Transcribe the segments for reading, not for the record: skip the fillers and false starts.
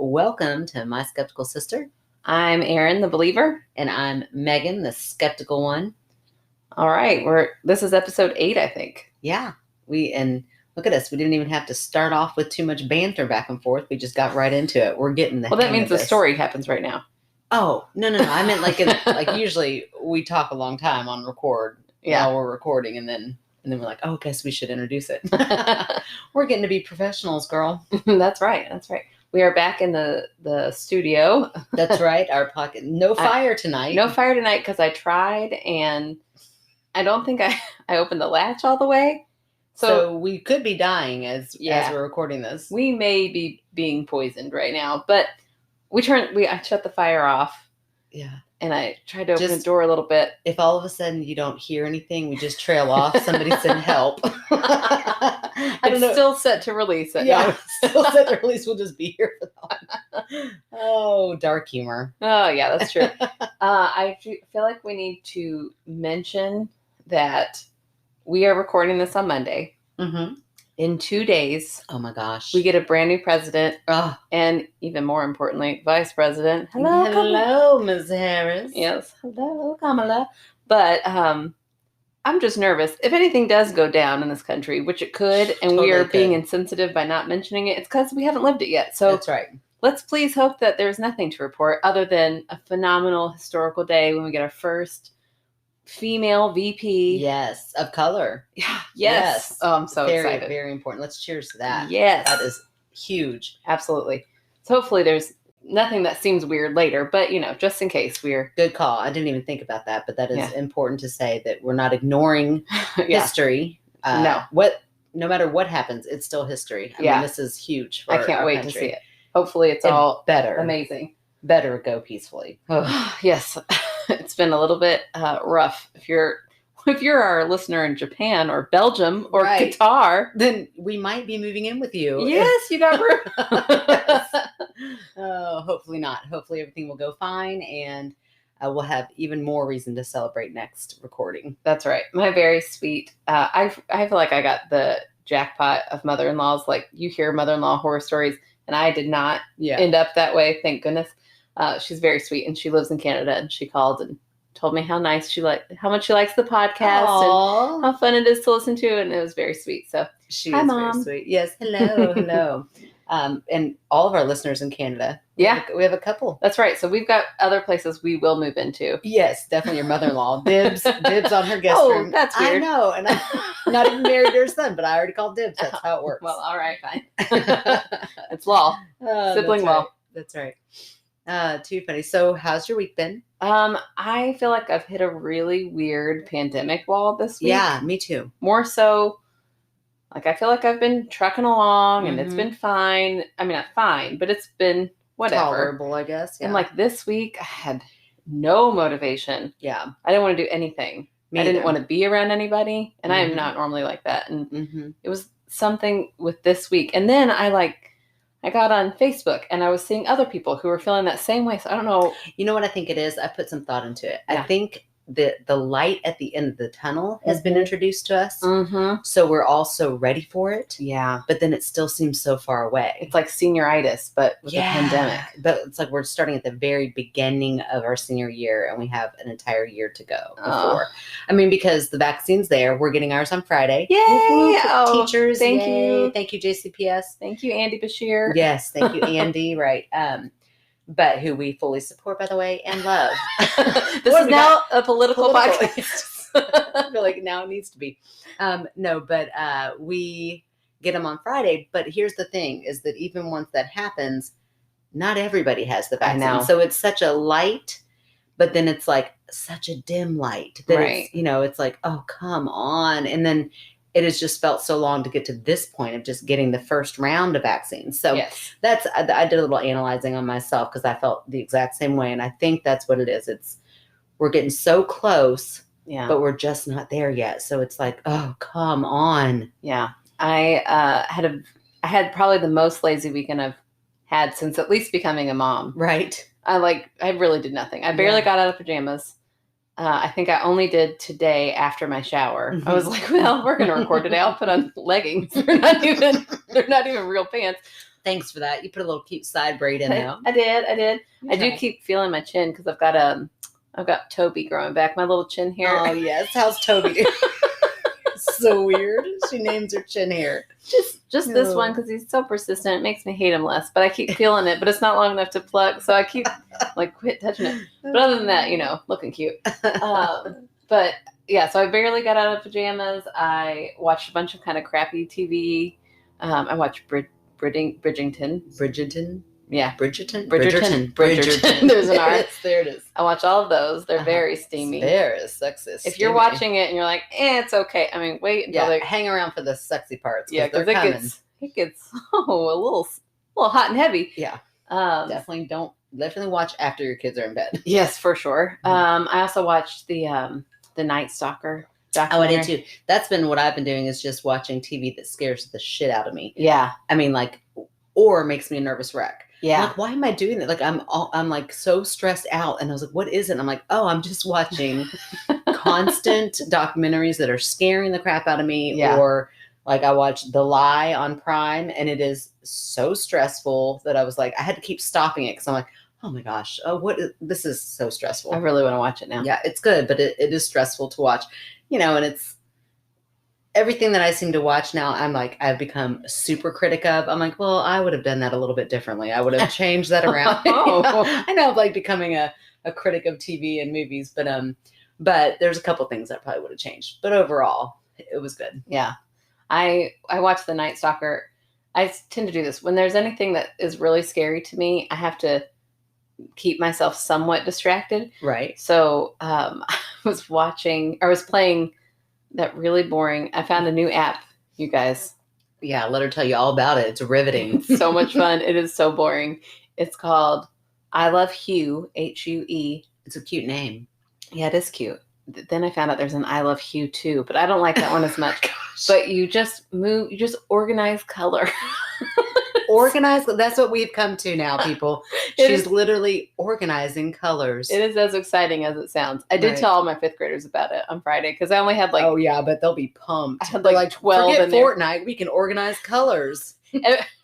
welcome to My Skeptical Sister. I'm Erin, the believer. And I'm Megan, the skeptical one. All right, this is episode 8, I think. Yeah, and look at us. We didn't even have to start off with too much banter back and forth. We just got right into it. We're getting the Well, that hang means of the story happens right now. Oh, no. I meant like usually we talk a long time on record while we're recording, and then we're like, oh, guess we should introduce it. We're getting to be professionals, girl. That's right. We are back in the studio. That's right. Our pocket. No fire tonight. No fire tonight because I tried and I don't think I opened the latch all the way. So we could be dying as we're recording this. We may be being poisoned right now, but I shut the fire off. Yeah. And I tried to open the door a little bit. If all of a sudden you don't hear anything, we just trail off. Somebody send help. It's still set to release. Yeah, still set to release. We'll just be here for that. Oh, dark humor. Oh, yeah, that's true. I feel like we need to mention that we are recording this on Monday. Mm-hmm. In 2 days, oh my gosh, we get a brand new president, and even more importantly, vice president. Hello, Ms. Harris. Yes, hello, Kamala. But I'm just nervous. If anything does go down in this country, which it could, and we are being insensitive by not mentioning it, it's because we haven't lived it yet. So that's right. Let's please hope that there's nothing to report other than a phenomenal historical day when we get our first female VP. Yes, of color. Yeah. Yes. Oh, I'm so excited. Very, very important. Let's cheers to that. Yes. That is huge. Absolutely. So hopefully there's nothing that seems weird later, but just in case we're... Good call. I didn't even think about that, but that is important to say that we're not ignoring history. No matter what happens, it's still history. I mean, this is huge for I can't wait to see it. Hopefully it's all better. Amazing. Better go peacefully. Yes. It's been a little bit rough. If you're our listener in Japan or Belgium or Qatar, then we might be moving in with you. Yes, you got room. Yes. Oh, hopefully not. Hopefully everything will go fine, and we'll have even more reason to celebrate next recording. That's right. My very sweet. I feel like I got the jackpot of mother-in-laws. Like, you hear mother-in-law horror stories, and I did not end up that way. Thank goodness. She's very sweet, and she lives in Canada, and she called and told me how much she likes the podcast and how fun it is to listen to, and it was very sweet. So she Hi, is Mom. Very sweet. Yes, hello. And all of our listeners in Canada. We have a couple. That's right. So we've got other places we will move into. Yes, definitely your mother-in-law. Dibs on her guest room. Oh, that's weird. I know, and I'm not even married to her son, but I already called dibs. That's how it works. Well, all right, fine. It's law. Sibling law. That's right. Too funny. So how's your week been? I feel like I've hit a really weird pandemic wall this week. Yeah, me too. More so, like, I feel like I've been trucking along and it's been fine. I mean, not fine, but it's been whatever. Tolerable, I guess. Yeah. And like this week, I had no motivation. Yeah. I didn't want to do anything. I didn't want to be around anybody. And I am not normally like that. And it was something with this week. And then I got on Facebook and I was seeing other people who were feeling that same way. So I don't know. You know what I think it is? I put some thought into it. Yeah. I think the light at the end of the tunnel has been introduced to us. Mm-hmm. So we're all so ready for it. Yeah. But then it still seems so far away. It's like senioritis, but with a pandemic. But it's like we're starting at the very beginning of our senior year and we have an entire year to go before. I mean, because the vaccine's there. We're getting ours on Friday. Yay! Teachers, thank you. Thank you, JCPS. Thank you, Andy Bashir. Yes, thank you, Andy. Right. But who we fully support, by the way, and love. This is now a political podcast. I feel like now it needs to be. No, but we get them on Friday. But here's the thing, is that even once that happens, not everybody has the vaccine. I know. So it's such a light, but then it's like such a dim light. That it's, it's like, oh, come on. And then it has just felt so long to get to this point of just getting the first round of vaccines. So I did a little analyzing on myself because I felt the exact same way. And I think that's what it is. We're getting so close, but we're just not there yet. So it's like, oh, come on. Yeah. I had probably the most lazy weekend I've had since at least becoming a mom. Right. I really did nothing. I barely got out of pajamas. I think I only did today after my shower. I was like, well, we're going to record today. I'll put on leggings. They're not even real pants. Thanks for that. You put a little cute side braid in there. I did. I do keep feeling my chin because I've got Toby growing back, my little chin hair. Oh yes, how's Toby? So weird. She names her chin hair. Just this one because he's so persistent. It makes me hate him less, but I keep feeling it. But it's not long enough to pluck, so I keep quit touching it. But other than that, looking cute. But yeah, so I barely got out of pajamas. I watched a bunch of kind of crappy TV. I watched Bridgerton. Yeah. Bridgerton. There's an R. There it is. I watch all of those. They're very steamy. They're sexist. If you're watching it and you're like, it's okay. I mean, wait until they hang around for the sexy parts. Yeah, because it gets a little hot and heavy. Yeah. Definitely watch after your kids are in bed. Yes, for sure. I also watched the Night Stalker documentary. Oh, I did too. That's been what I've been doing, is just watching TV that scares the shit out of me. Yeah. I mean, or makes me a nervous wreck. Yeah. Why am I doing that? I'm so stressed out. And I was like, what is it? And I'm like, I'm just watching constant documentaries that are scaring the crap out of me. Yeah. Or I watched The Lie on Prime, and it is so stressful that I was like, I had to keep stopping it because I'm like, oh my gosh, this is so stressful. I really want to watch it now. Yeah, it's good, but it is stressful to watch, and it's everything that I seem to watch now. I've become a super critic of. I'm like, well, I would have done that a little bit differently. I would have changed that around. I know I'm becoming a critic of TV and movies, but there's a couple things I probably would have changed. But overall, it was good. Yeah. I watched The Night Stalker. I tend to do this when there's anything that is really scary to me. I have to keep myself somewhat distracted. Right. So I was playing that really boring. I found a new app, you guys. Yeah, let her tell you all about it. It's riveting. It's so much fun. It is so boring. It's called I Love Hue, Hue. It's a cute name. Yeah, it is cute. Then I found out there's an I Love Hue too, but I don't like that one as much. But you just organize color. Organize. That's what we've come to now, people. She's literally organizing colors. It is as exciting as it sounds. I did tell all my 5th graders about it on Friday because I only had oh yeah, but they'll be pumped. I had 12 forget in there. Fortnite. We can organize colors.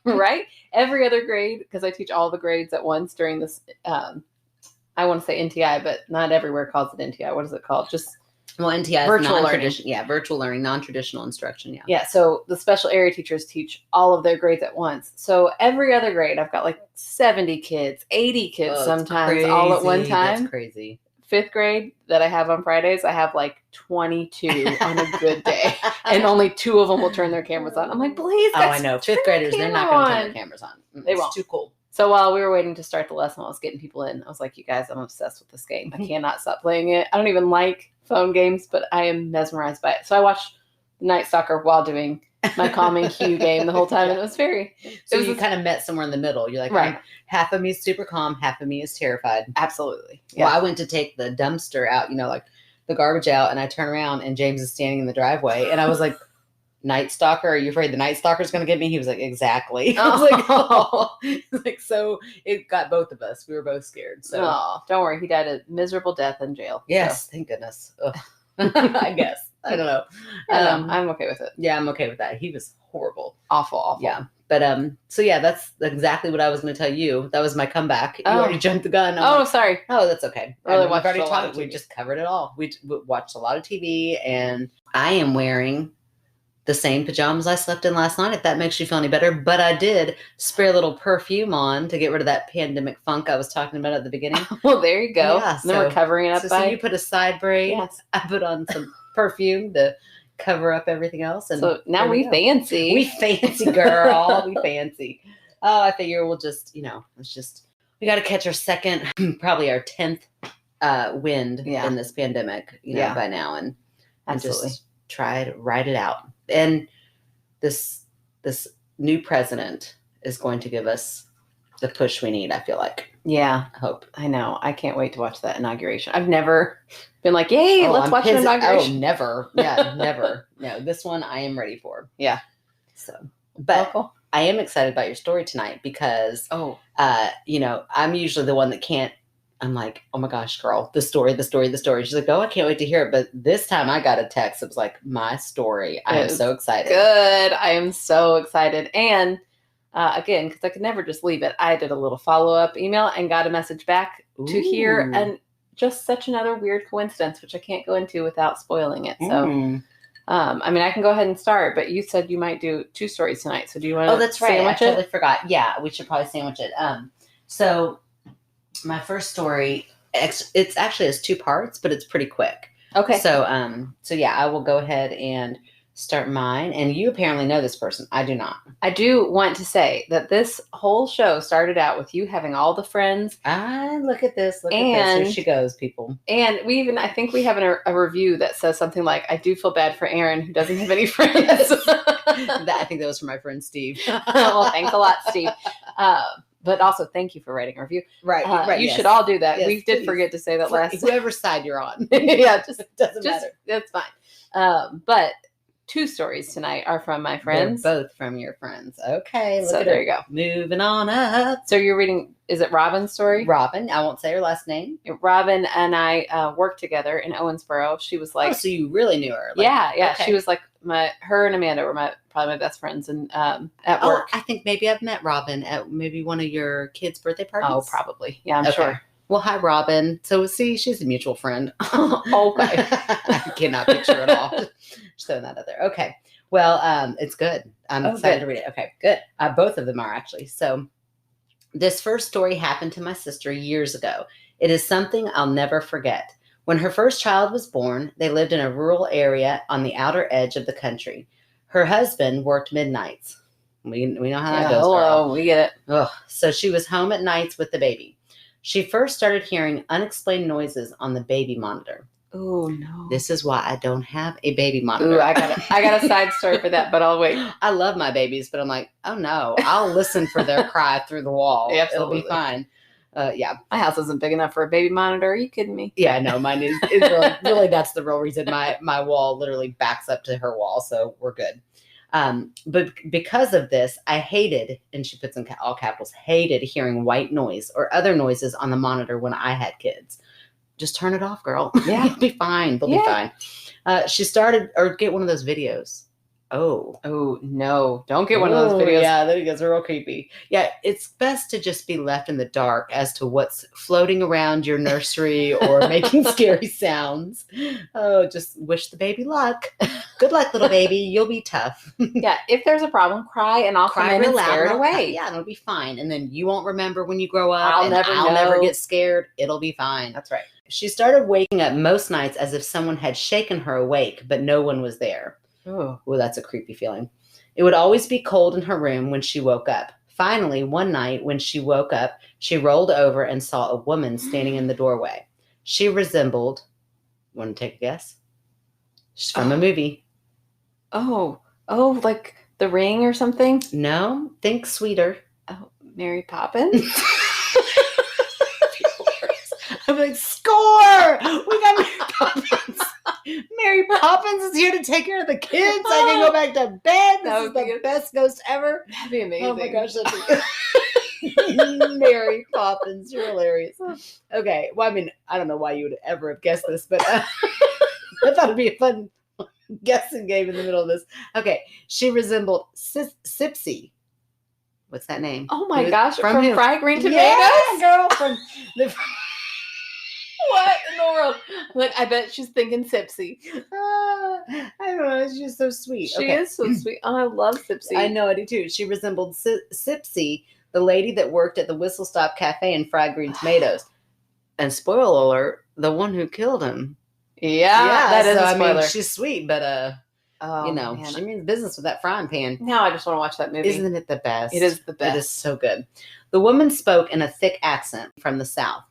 Right? Every other grade, because I teach all the grades at once during this, I want to say NTI, but not everywhere calls it NTI. What is it called? Just NTI virtual is learning. Yeah, virtual learning, non-traditional instruction. Yeah. So the special area teachers teach all of their grades at once. So every other grade, I've got 70 kids, 80 kids sometimes all at one time. That's crazy. 5th grade that I have on Fridays, I have 22 on a good day, and only 2 of them will turn their cameras on. I'm like, please. I know. 5th graders, they're not going to turn their cameras on. They won't. It's too cool. So while we were waiting to start the lesson, I was getting people in. I was like, you guys, I'm obsessed with this game. I cannot stop playing it. I don't even like phone games, but I am mesmerized by it. So I watched Night Stalker while doing my calming Hue game the whole time. And it was you kind of met somewhere in the middle. You're like, right. Half of me is super calm. Half of me is terrified. Absolutely. Yeah. Well, I went to take the dumpster out, the garbage out, and I turn around and James is standing in the driveway. And I was like, Night Stalker, are you afraid the Night Stalker's going to get me? He was like, exactly. I was like, oh. So it got both of us. We were both scared. So don't worry. He died a miserable death in jail. Yes. So. Thank goodness. I guess. I don't know. I'm okay with it. Yeah, I'm okay with that. He was horrible. Awful. Yeah. But, so yeah, that's exactly what I was going to tell you. That was my comeback. You already jumped the gun. Sorry. Oh, that's okay. Really watched a lot of TV. We just covered it all. We watched a lot of TV, and I am wearing the same pajamas I slept in last night, if that makes you feel any better. But I did spray a little perfume on to get rid of that pandemic funk I was talking about at the beginning. Well, there you go. Yeah, and then we're covering it up so you put a side braid. Yes. I put on some perfume to cover up everything else. And so now we fancy. We fancy, girl. We fancy. Oh, I figure we'll just, we got to catch our second, probably our 10th wind in this pandemic, by now. And just try to ride it out. And this new president is going to give us the push we need, I feel like. Yeah. I hope. I know. I can't wait to watch that inauguration. I've never been like, yay, let's watch an inauguration. Oh, never. Yeah, never. No, this one I am ready for. Yeah. So, but I am excited about your story tonight because, I'm usually the one that can't. I'm like, oh my gosh, girl, the story. She's like, oh, I can't wait to hear it. But this time I got a text. It was like, my story. I am so excited. Good. I am so excited. And again, because I could never just leave it. I did a little follow-up email and got a message back to here, and just such another weird coincidence, which I can't go into without spoiling it. So, I mean, I can go ahead and start, but you said you might do 2 stories tonight. So do you want to that's right. I totally forgot. Yeah, we should probably sandwich it. So my first story, it's actually has 2 parts, but it's pretty quick. Okay. So, yeah, I will go ahead and start mine. And you apparently know this person. I do not. I do want to say that this whole show started out with you having all the friends. Look at this. Look at this. Here she goes, people. And I think we have a review that says something like, I do feel bad for Aaron who doesn't have any friends. I think that was for my friend Steve. Well, thanks a lot, Steve. But also, thank you for writing a review. Right. You should all do that. Yes, we did forget to say that last. Whoever side you're on. Yeah, just doesn't matter. That's fine. But 2 stories tonight are from my friends. They're both from your friends. Okay. So there you go. Moving on up. So you're reading, is it Robin's story? Robin. I won't say her last name. Robin and I worked together in Owensboro. She was like. Oh, so you really knew her. Yeah. Okay. She was like her and Amanda were probably my best friends and at work. I think maybe I've met Robin at maybe one of your kids' birthday parties. Oh, probably. Yeah, I'm sure. Well, hi, Robin. So, see, she's a mutual friend. Okay. I cannot picture it all. Just throwing that out there. Okay. Well, it's good. I'm excited to read it. Okay, good. Both of them are actually. So, this first story happened to my sister years ago. It is something I'll never forget. When her first child was born, they lived in a rural area on the outer edge of the country. Her husband worked midnights. We know how that goes. Hello, we get it. Ugh. So she was home at nights with the baby. She first started hearing unexplained noises on the baby monitor. Oh no! This is why I don't have a baby monitor. Ooh, I got a side story for that, but I'll wait. I love my babies, but I'm like, oh no, I'll listen for their cry through the wall. Absolutely. It'll be fine. Yeah. My house isn't big enough for a baby monitor. Are you kidding me? Yeah, no, mine is really that's the real reason my wall literally backs up to her wall, so we're good. But because of this, I hated, and she puts in all capitals, hated hearing white noise or other noises on the monitor when I had kids. Just turn it off, girl. Yeah. It'll be fine. They'll be fine. She started, or get one of those videos. Oh no! Don't get one of those videos. Yeah, that gets real creepy. Yeah, it's best to just be left in the dark as to what's floating around your nursery or making scary sounds. Oh, just wish the baby luck. Good luck, little baby. You'll be tough. Yeah, if there's a problem, cry and I'll cry come in real and loud. scare it away. Yeah, it'll be fine. And then you won't remember when you grow up. I'll never get scared. It'll be fine. That's right. She started waking up most nights as if someone had shaken her awake, but no one was there. Oh, that's a creepy feeling. It would always be cold in her room when she woke up. Finally, one night when she woke up, she rolled over and saw a woman standing in the doorway. She resembled, want to take a guess? She's from a movie. Oh, like The Ring or something? No, think sweeter. Oh, Mary Poppins? I'm like, score! We got Mary Poppins. Mary Poppins is here to take care of the kids. I can go back to bed. This is the best ghost ever. That'd be amazing. Oh my gosh, Mary Poppins, you're hilarious. Okay, well, I mean, I don't know why you would ever have guessed this, but I thought it'd be a fun guessing game in the middle of this. Okay, she resembled Sipsy. What's that name? Oh my gosh, from Fried Green Tomatoes? Yeah, girl, from the... What in the world? Like, I bet she's thinking Sipsy. I don't know. She's just so sweet. She is so sweet. Oh, I love Sipsy. I know, I do too. She resembled Sipsy, the lady that worked at the Whistle Stop Cafe in Fried Green Tomatoes. And spoiler alert, the one who killed him. Yeah, that is a spoiler. I mean, she's sweet, but she means business with that frying pan. Now I just want to watch that movie. Isn't it the best? It is the best. It is so good. The woman spoke in a thick accent from the South.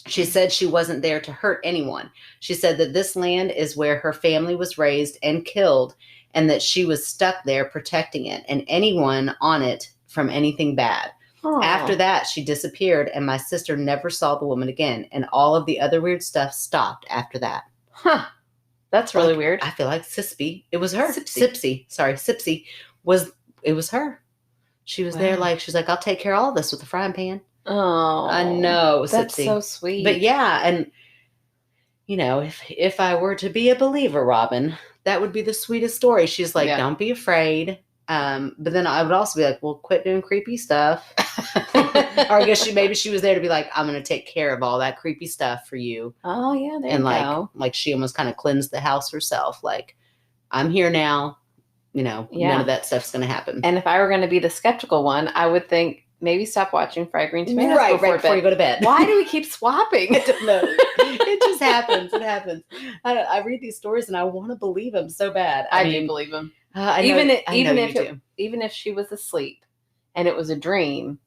She said she wasn't there to hurt anyone. She said that this land is where her family was raised and killed, and that she was stuck there protecting it and anyone on it from anything bad. Aww. After that, she disappeared, and my sister never saw the woman again, and all of the other weird stuff stopped after that. Huh. That's really weird. I feel like Sipsy. It was her. Sipsy was her. She was there like, she's like, I'll take care of all this with the frying pan. Oh, I know. That's so sweet. But yeah, and you know, if I were to be a believer, Robin, that would be the sweetest story. She's like, don't be afraid. But then I would also be like, well, quit doing creepy stuff. Or I guess maybe she was there to be like, I'm going to take care of all that creepy stuff for you. Oh yeah, there and you go. Like she almost kind of cleansed the house herself. Like, I'm here now. None of that stuff's going to happen. And if I were going to be the skeptical one, I would think maybe stop watching Fried Green Tomatoes right before you go to bed. Why do we keep swapping? I don't know. It just happens. It happens. I read these stories and I want to believe them so bad. I do believe them. Even if she was asleep and it was a dream,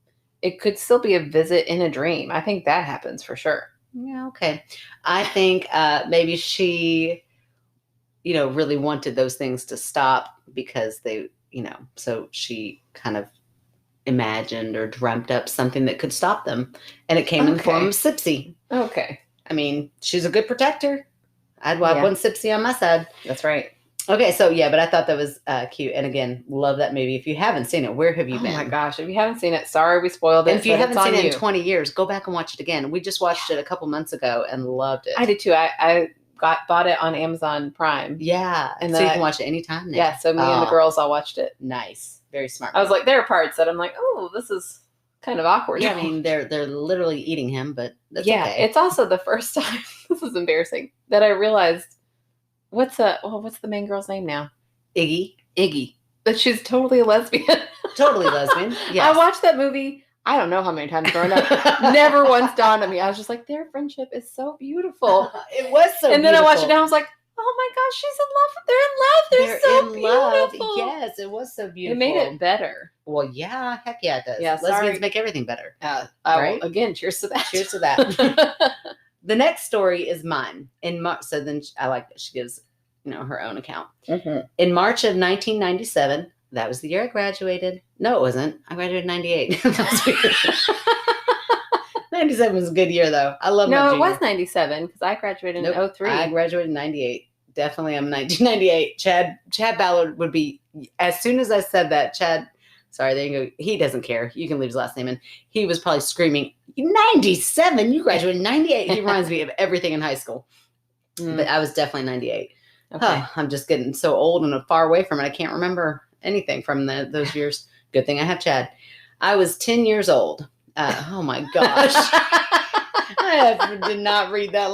it could still be a visit in a dream. I think that happens for sure. Yeah. Okay. I think maybe she, really wanted those things to stop because they, so she kind of imagined or dreamt up something that could stop them. And it came in the form of Sipsy. Okay. I mean, she's a good protector. I'd have one Sipsy on my side. That's right. Okay, so but I thought that was cute. And again, love that movie. If you haven't seen it, where have you been? Oh my gosh, if you haven't seen it, sorry we spoiled it. And if you haven't seen it in 20 years, go back and watch it again. We just watched it a couple months ago and loved it. I did too. I bought it on Amazon Prime. Yeah, and so you can watch it anytime now. Yeah, so me and the girls all watched it. Nice. Very smart. I was like, there are parts that I'm like, oh, this is kind of awkward. Yeah, I mean, they're literally eating him, but that's okay. It's also the first time, this is embarrassing, that I realized, what's the main girl's name now? Iggy. That she's totally a lesbian. Totally lesbian. Yes. I watched that movie, I don't know how many times growing up. Never once dawned on me. I was just like, their friendship is so beautiful. It was so beautiful. And then I watched it and I was like, oh my gosh, she's in love. They're in love. They're so beautiful. Yes, it was so beautiful. It made it better. Well, yeah, heck yeah, it does. Yeah, lesbians make everything better. Right? Well, again, cheers to that. Cheers to that. The next story is mine. So then I like that she gives, her own account. Mm-hmm. In March of 1997, that was the year I graduated. No, it wasn't. I graduated in 98. That's weird. 97 was a good year, though. I love No, it was 97 because I graduated in 03. I graduated in 98. Definitely, I'm 1998. Chad Ballard would be, as soon as I said that, Chad, sorry, there you go. He doesn't care. You can leave his last name in. He was probably screaming, 97? You graduated in 98. He reminds me of everything in high school. But I was definitely 98. Okay. I'm just getting so old and far away from it. I can't remember anything from those years. Good thing I have Chad. I was 10 years old. Oh my gosh. I did not read that.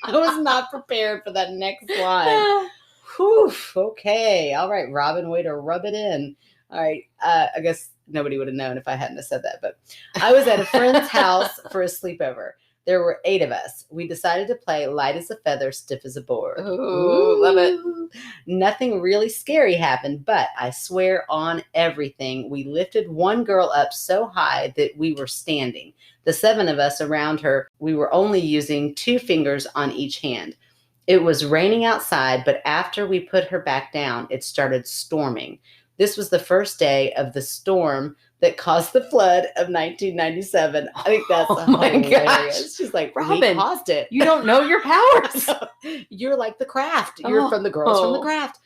I was not prepared for that next line. Whew. Okay. All right, Robin, way to rub it in. All right. I guess nobody would have known if I hadn't have said that, but I was at a friend's house for a sleepover. There were 8 of us. We decided to play light as a feather, stiff as a board. Ooh, love it. Nothing really scary happened, but I swear on everything, we lifted one girl up so high that we were standing. The 7 of us around her, we were only using 2 fingers on each hand. It was raining outside, but after we put her back down, it started storming. This was the first day of the storm that caused the flood of 1997. I think that's hilarious. Gosh. She's like, Robin, we caused it. You don't know your powers. You're like the Craft. You're from the girls from the Craft.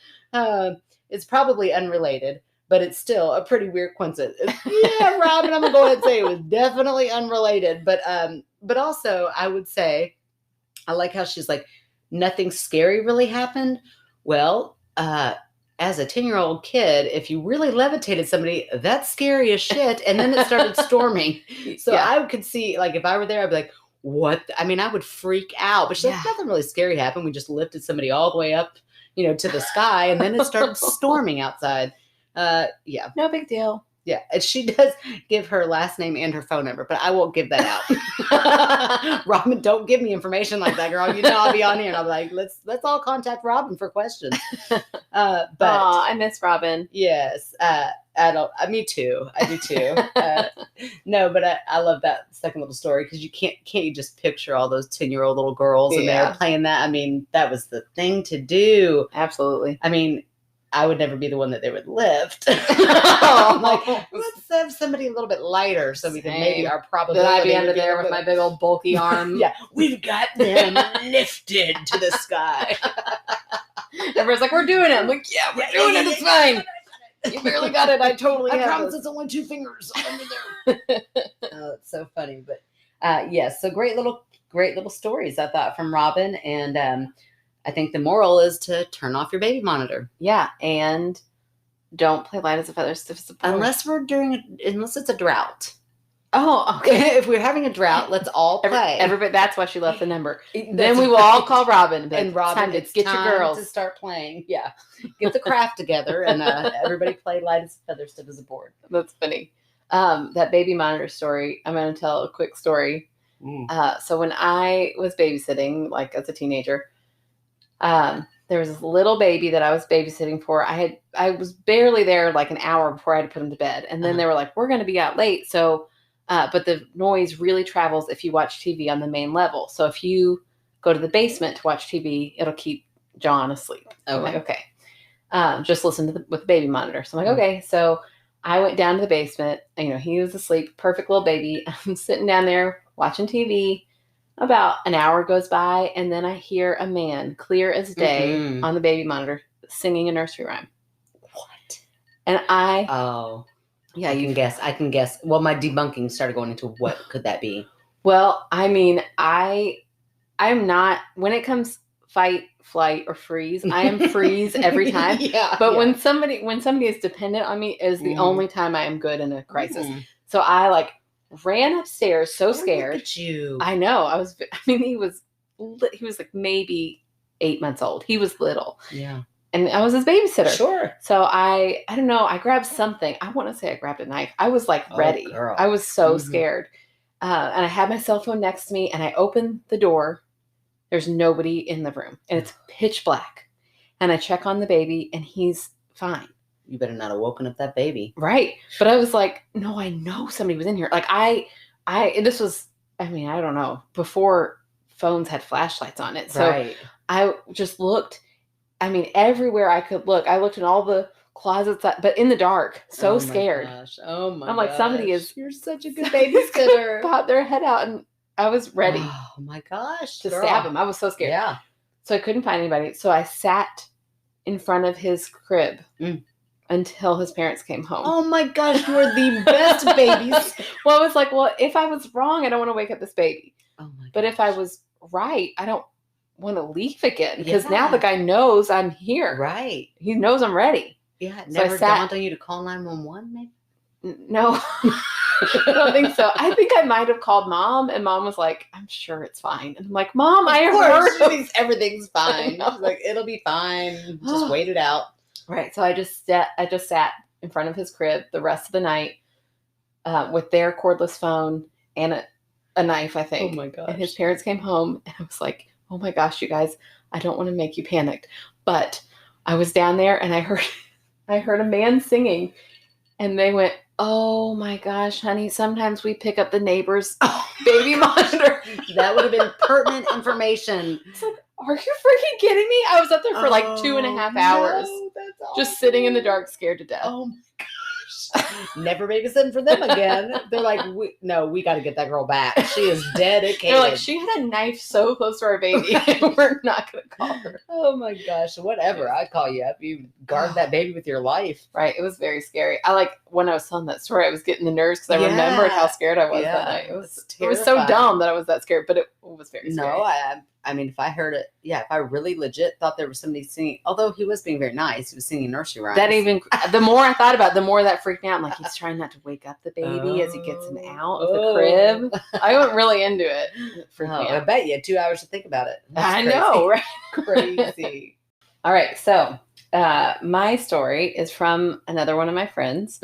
It's probably unrelated, but it's still a pretty weird coincidence. Yeah, Robin, I'm gonna go ahead and say it was definitely unrelated. But also I would say, I like how she's like, nothing scary really happened. Well, as a 10-year-old kid, if you really levitated somebody, that's scary as shit. And then it started storming. So I could see, like, if I were there, I'd be like, what? I mean, I would freak out. But she's like, nothing really scary happened. We just lifted somebody all the way up, to the sky. And then it started storming outside. Yeah. No big deal. Yeah. And she does give her last name and her phone number, but I won't give that out. Robin, don't give me information like that, girl. I'll be on here and I'll be like, let's all contact Robin for questions. But I miss Robin. Yes. Me too. I do too. No, but I love that second little story because can't you just picture all those 10-year-old little girls and they're playing that? I mean, that was the thing to do. Absolutely. I mean, I would never be the one that they would lift. I'm like, let's have somebody a little bit lighter so we can maybe our probability. Then I'd be under there with my big old bulky arm. Yeah, we've got them lifted to the sky. Everyone's like, we're doing it. I'm like, yeah, we're doing it. It's fine. You barely got it. I totally I promise it's only 2 fingers under there. Oh, it's so funny. But yes, so great little stories, I thought, from Robin. And I think the moral is to turn off your baby monitor. Yeah, and don't play light as a feather, stiff as a board. Unless it's a drought. Oh, okay. If we're having a drought, let's all play. Everybody, that's why she left the number. Then we will all call Robin. And Robin, it's time to get your girls to start playing. Yeah. Get the craft together and everybody play light as a feather, stiff as a board. That's funny. That baby monitor story, I'm going to tell a quick story. So when I was babysitting, like as a teenager, there was this little baby that I was babysitting for. I was barely there like an hour before I had to put him to bed. And then they were like, we're going to be out late. So, but the noise really travels if you watch TV on the main level. So if you go to the basement to watch TV, it'll keep John asleep. I'm like, okay. Just listen to with the baby monitor. So I'm like, okay. So I went down to the basement. He was asleep, perfect little baby. I'm sitting down there watching TV. About an hour goes by, and then I hear a man, clear as day, on the baby monitor, singing a nursery rhyme. What? And yeah, I can guess. Well, my debunking started going into what could that be? Well, I mean, I'm not, when it comes fight, flight, or freeze, I am freeze every time. But when somebody is dependent on me is the only time I am good in a crisis. So I ran upstairs so scared. Look at you. I know. He was like maybe 8 months old. He was little. Yeah. And I was his babysitter. Sure. So I don't know. I grabbed something. I want to say I grabbed a knife. I was ready. Girl. I was so scared. And I had my cell phone next to me and I opened the door. There's nobody in the room and it's pitch black. And I check on the baby and he's fine. You better not have woken up that baby. Right. But I was like, no, I know somebody was in here. This was, I don't know, before phones had flashlights on it. So I just looked, everywhere I could look. I looked in all the closets, but in the dark, so scared. Gosh. Oh my I'm like, somebody You're such a good babysitter. Pop their head out and I was ready. Oh my gosh. To stab him. I was so scared. Yeah. So I couldn't find anybody. So I sat in front of his crib. Until his parents came home. Oh my gosh, you are the best babies. Well, I was like, if I was wrong, I don't want to wake up this baby. Oh my gosh. But if I was right, I don't want to leave again because now the guy knows I'm here. Right. He knows I'm ready. Yeah. It never dawned on you to call 911, maybe? No. I don't think so. I think I might have called Mom, and Mom was like, I'm sure it's fine. And I'm like, Mom, I heard. She thinks everything's fine. She's like, it'll be fine. Just wait it out. Right. So I just sat in front of his crib the rest of the night with their cordless phone and a knife, I think. Oh my gosh. And his parents came home and I was like, oh my gosh, you guys, I don't want to make you panicked. But I was down there and I heard a man singing and they went, oh my gosh, honey, sometimes we pick up the neighbor's baby monitor. That would have been pertinent information. It's like, are you freaking kidding me? I was up there for 2.5 hours. No, that's just sitting in the dark, scared to death. Oh my gosh. Never babysitting for them again. They're like, we got to get that girl back. She is dedicated. They're like, she had a knife so close to our baby. We're not going to call her. Oh my gosh. Whatever. I'd call you up. You guard that baby with your life. Right. It was very scary. When I was telling that story, I was getting the nerves because I remembered how scared I was that night. It was so dumb that I was that scared, but it was very scary. No, if I heard it, if I really legit thought there was somebody singing, although he was being very nice, he was singing nursery rhymes. The more I thought about it, the more that freaked me out. I'm like, he's trying not to wake up the baby as he gets him out of the crib. I went really into it. It freaked me out. I bet you had 2 hours to think about it. I know, right? Crazy. All right, so my story is from another one of my friends.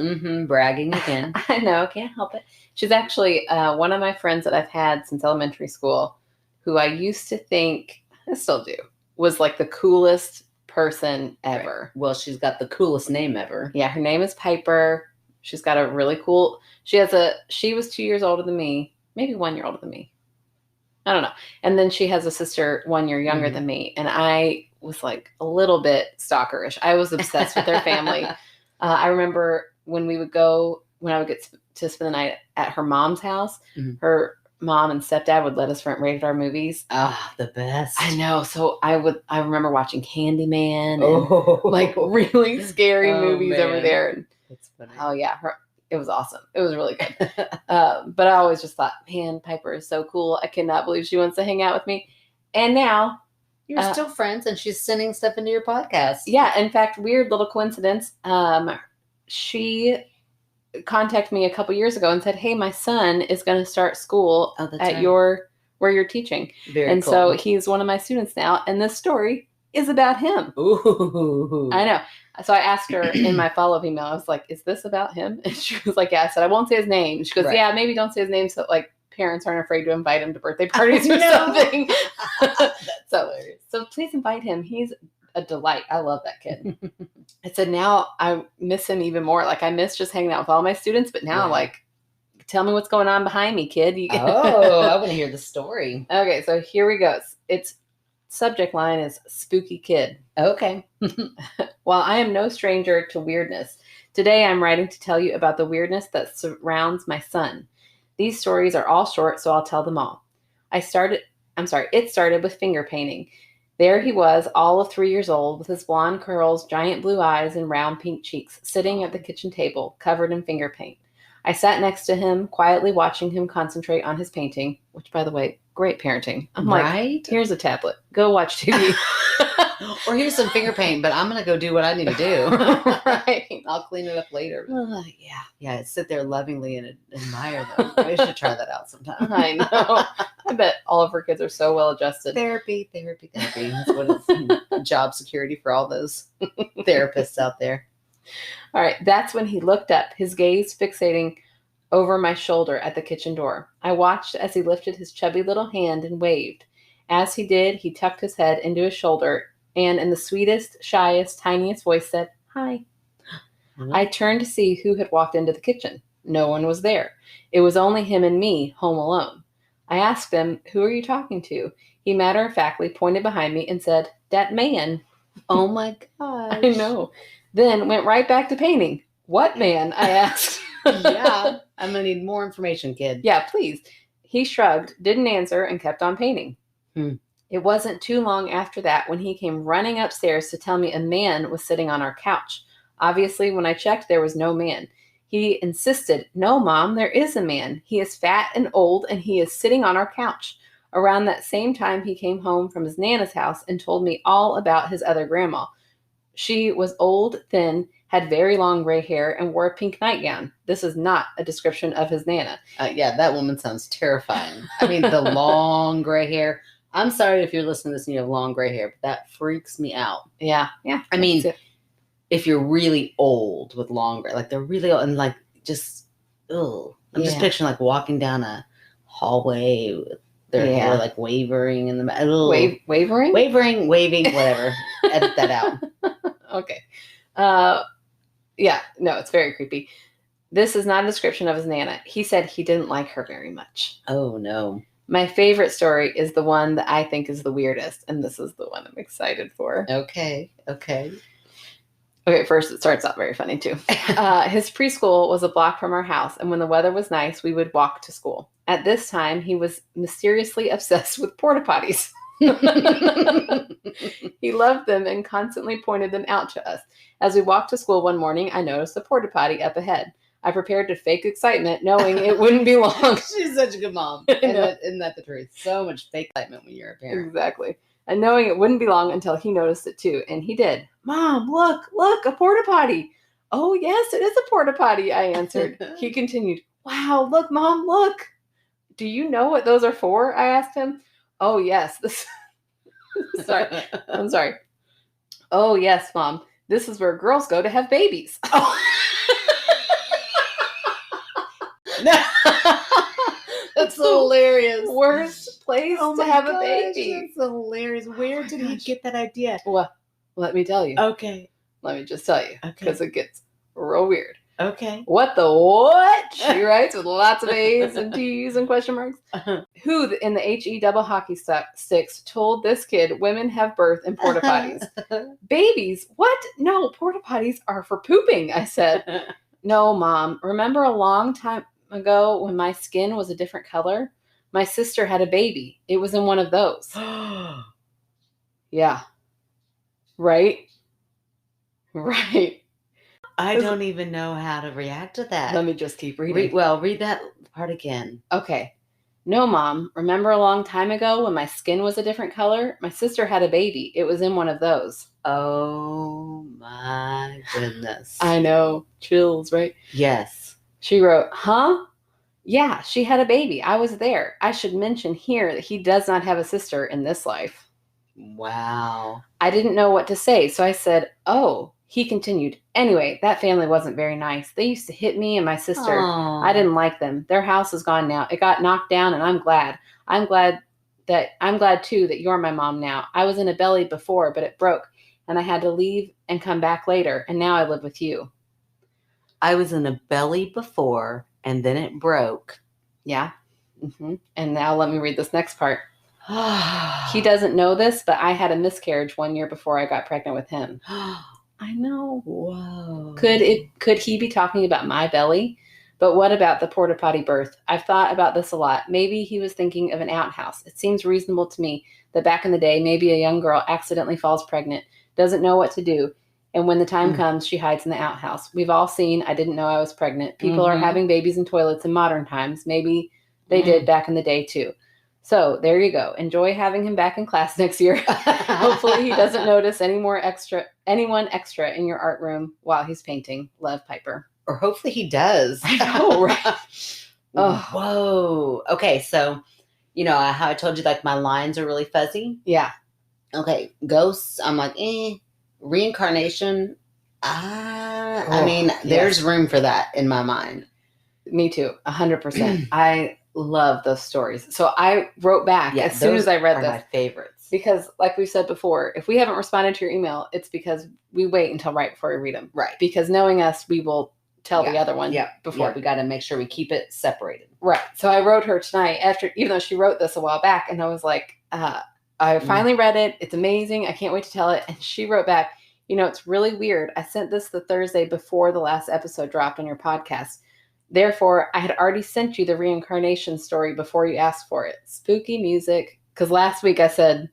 Bragging again. I know, can't help it. She's actually one of my friends that I've had since elementary school, who I used to think, I still do, was the coolest person ever. Right. Well, she's got the coolest name ever. Yeah, her name is Piper. She's got a really cool, she was 2 years older than me, maybe 1 year older than me. I don't know. And then she has a sister 1 year younger than me. And I was a little bit stalkerish. I was obsessed with their family. I remember when I would get to spend the night at her mom's house, her mom and stepdad would let us rent rated R movies. The best. I know. So I remember watching Candyman and really scary movies over there. That's funny. Oh yeah. It was awesome. It was really good. But I always just thought, man, Piper is so cool. I cannot believe she wants to hang out with me. And now You're still friends, and she's sending stuff into your podcast. Yeah. In fact, weird little coincidence. She contacted me a couple years ago and said, "Hey, my son is going to start school at where you're teaching." Very cool. So he's one of my students now. And this story is about him. Ooh. I know. So I asked her in my follow-up email, I was like, "Is this about him?" And she was like, "Yeah." I said, "I won't say his name." She goes, "Yeah, maybe don't say his name so like parents aren't afraid to invite him to birthday parties or something." So please invite him. He's a delight. I love that kid. I said, now I miss him even more. Like, I miss just hanging out with all my students, but now, like, tell me what's going on behind me, kid. I want to hear the story. Okay, so here we go. Its subject line is spooky kid. Okay. While I am no stranger to weirdness, today I'm writing to tell you about the weirdness that surrounds my son. These stories are all short, so I'll tell them all. It started with finger painting. There he was, all of 3 years old, with his blonde curls, giant blue eyes, and round pink cheeks, sitting at the kitchen table, covered in finger paint. I sat next to him, quietly watching him concentrate on his painting, which, by the way, great parenting. I'm like, here's a tablet. Go watch TV. Or here's some finger paint, but I'm going to go do what I need to do. Right. I'll clean it up later. Yeah. Sit there lovingly and admire them. We should try that out sometime. I know. I bet all of her kids are so well adjusted. Therapy. That's what it's job security for all those therapists out there. All right. That's when he looked up, his gaze fixating over my shoulder at the kitchen door. I watched as he lifted his chubby little hand and waved. As he did, he tucked his head into his shoulder and in the sweetest, shyest, tiniest voice said, "Hi." Mm-hmm. I turned to see who had walked into the kitchen. No one was there. It was only him and me, home alone. I asked him, "Who are you talking to?" He matter-of-factly pointed behind me and said, "That man." Oh my gosh. I know. Then went right back to painting. "What man?" I asked. Yeah. I'm going to need more information, kid. Yeah, please. He shrugged, didn't answer, and kept on painting. It wasn't too long after that when he came running upstairs to tell me a man was sitting on our couch. Obviously, when I checked, there was no man. He insisted, "No, Mom, there is a man. He is fat and old, and he is sitting on our couch." Around that same time, he came home from his Nana's house and told me all about his other grandma. She was old, thin, had very long gray hair, and wore a pink nightgown. This is not a description of his Nana. Yeah, that woman sounds terrifying. I mean, the long gray hair. I'm sorry if you're listening to this and you have long gray hair, but that freaks me out. Yeah. I mean, if you're really old with long gray, like they're really old and like just, ugh. I'm just picturing like walking down a hallway with their hair like wavering in the wavering, waving, whatever. Edit that out. Okay. Yeah, no, it's very creepy. This is not a description of his Nana. He said he didn't like her very much. Oh, no. My favorite story is the one that I think is the weirdest, and this is the one I'm excited for. Okay. First, it starts out very funny, too. His preschool was a block from our house, and when the weather was nice, we would walk to school. At this time, he was mysteriously obsessed with porta potties. He loved them and constantly pointed them out to us. As we walked to school one morning, I noticed a porta potty up ahead. I prepared to fake excitement, knowing it wouldn't be long. She's such a good mom. Isn't that the truth? So much fake excitement when you're a parent. Exactly. And knowing it wouldn't be long until he noticed it too. And he did. "Mom, look, a porta potty." "Oh, yes, it is a porta potty," I answered. He continued, "Wow, look, Mom, look." "Do you know what those are for?" I asked him. "Oh, yes. I'm sorry. "Oh, yes, Mom. This is where girls go to have babies." Oh. That's hilarious. Worst place to have a baby. That's hilarious. Where did he get that idea? Well, let me tell you. Okay. Let me just tell you. Because it gets real weird. Okay. What the what? She writes with lots of A's and T's and question marks. Who in the HE double hockey sticks told this kid women have birth in porta potties? Babies? What? No, porta potties are for pooping, I said. "No, Mom. Remember a long time ago when my skin was a different color? My sister had a baby. It was in one of those." Yeah. Right? I don't even know how to react to that. Let me just keep reading. Read that part again. Okay. No, Mom. Remember a long time ago when my skin was a different color? My sister had a baby. It was in one of those. Oh my goodness. I know. Chills, right? Yes. She wrote, huh? Yeah, she had a baby. I was there. I should mention here that he does not have a sister in this life. Wow. I didn't know what to say, so I said, oh. He continued, anyway, that family wasn't very nice. They used to hit me and my sister. Aww. I didn't like them. Their house is gone now. It got knocked down, and I'm glad. I'm glad too that you're my mom now. I was in a belly before, but it broke, and I had to leave and come back later, and now I live with you. I was in a belly before, and then it broke. Yeah. Mm-hmm. And now let me read this next part. He doesn't know this, but I had a miscarriage 1 year before I got pregnant with him. I know. Whoa. Could he be talking about my belly? But what about the porta potty birth? I've thought about this a lot. Maybe he was thinking of an outhouse. It seems reasonable to me that back in the day, maybe a young girl accidentally falls pregnant, doesn't know what to do, and when the time comes, she hides in the outhouse. We've all seen I didn't know I was pregnant. People are having babies in toilets in modern times. Maybe they did back in the day too. So there you go. Enjoy having him back in class next year. Hopefully he doesn't notice anyone extra in your art room while he's painting. Love, Piper. Or hopefully he does. I know, right? Oh. Whoa. Okay, so you know how I told you like my lines are really fuzzy? Yeah. Okay, ghosts, I'm like, reincarnation, I mean, there's room for that in my mind. Me too, 100%. I love those stories. So I wrote back as soon as I read this. My favorites. Because like we said before, if we haven't responded to your email, it's because we wait until right before we read them. Right. Because knowing us, we will tell the other one before. Yeah, we got to make sure we keep it separated. Right. So I wrote her tonight even though she wrote this a while back, and I was like, I finally read it. It's amazing. I can't wait to tell it. And she wrote back, it's really weird. I sent this the Thursday before the last episode dropped on your podcast. Therefore, I had already sent you the reincarnation story before you asked for it. Spooky music. Because last week I said,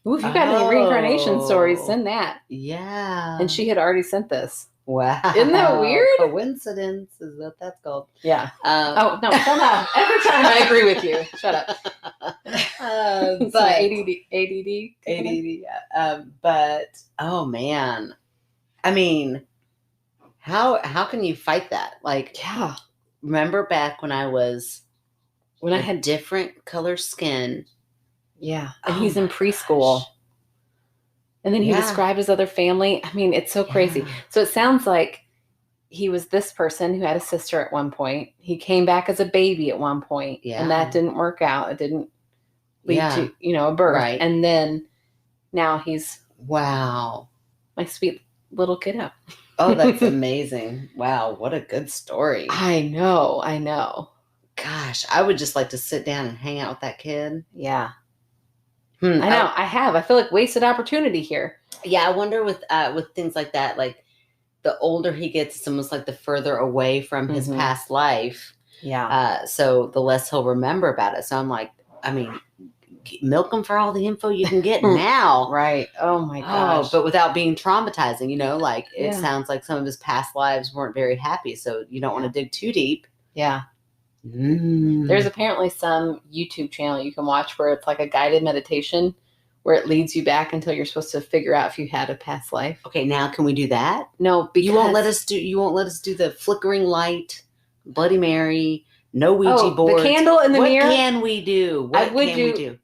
ooh, if you got any reincarnation stories, send that. Yeah. And she had already sent this. Wow. Isn't that weird? Coincidence is what that's called. Yeah. Oh, no, shut up. Every time I agree with you. Shut up. But ADD. Yeah. But, oh, man. I mean, how can you fight that? Like, yeah. Remember back when I had different color skin. Yeah. And he's in preschool. Gosh. And then he described his other family. I mean, it's so crazy. Yeah. So it sounds like he was this person who had a sister at one point. He came back as a baby at one point. Yeah. And that didn't work out. It didn't lead to, a birth. Right. And then now he's my sweet little kiddo. Oh, that's amazing. Wow. What a good story. I know. Gosh, I would just like to sit down and hang out with that kid. Yeah. I know. I feel like wasted opportunity here. Yeah, I wonder with things like that, like the older he gets, it's almost like the further away from his past life. Yeah. So the less he'll remember about it. So I'm like, I mean, milk him for all the info you can get now. Right. Oh my gosh. But without being traumatizing, like it sounds like some of his past lives weren't very happy. So you don't want to dig too deep. Yeah. There's apparently some YouTube channel you can watch where it's like a guided meditation where it leads you back until you're supposed to figure out if you had a past life. Okay, now can we do that? No, because you won't let us do the flickering light, Bloody Mary, no Ouija board. The candle in the mirror. What can we do?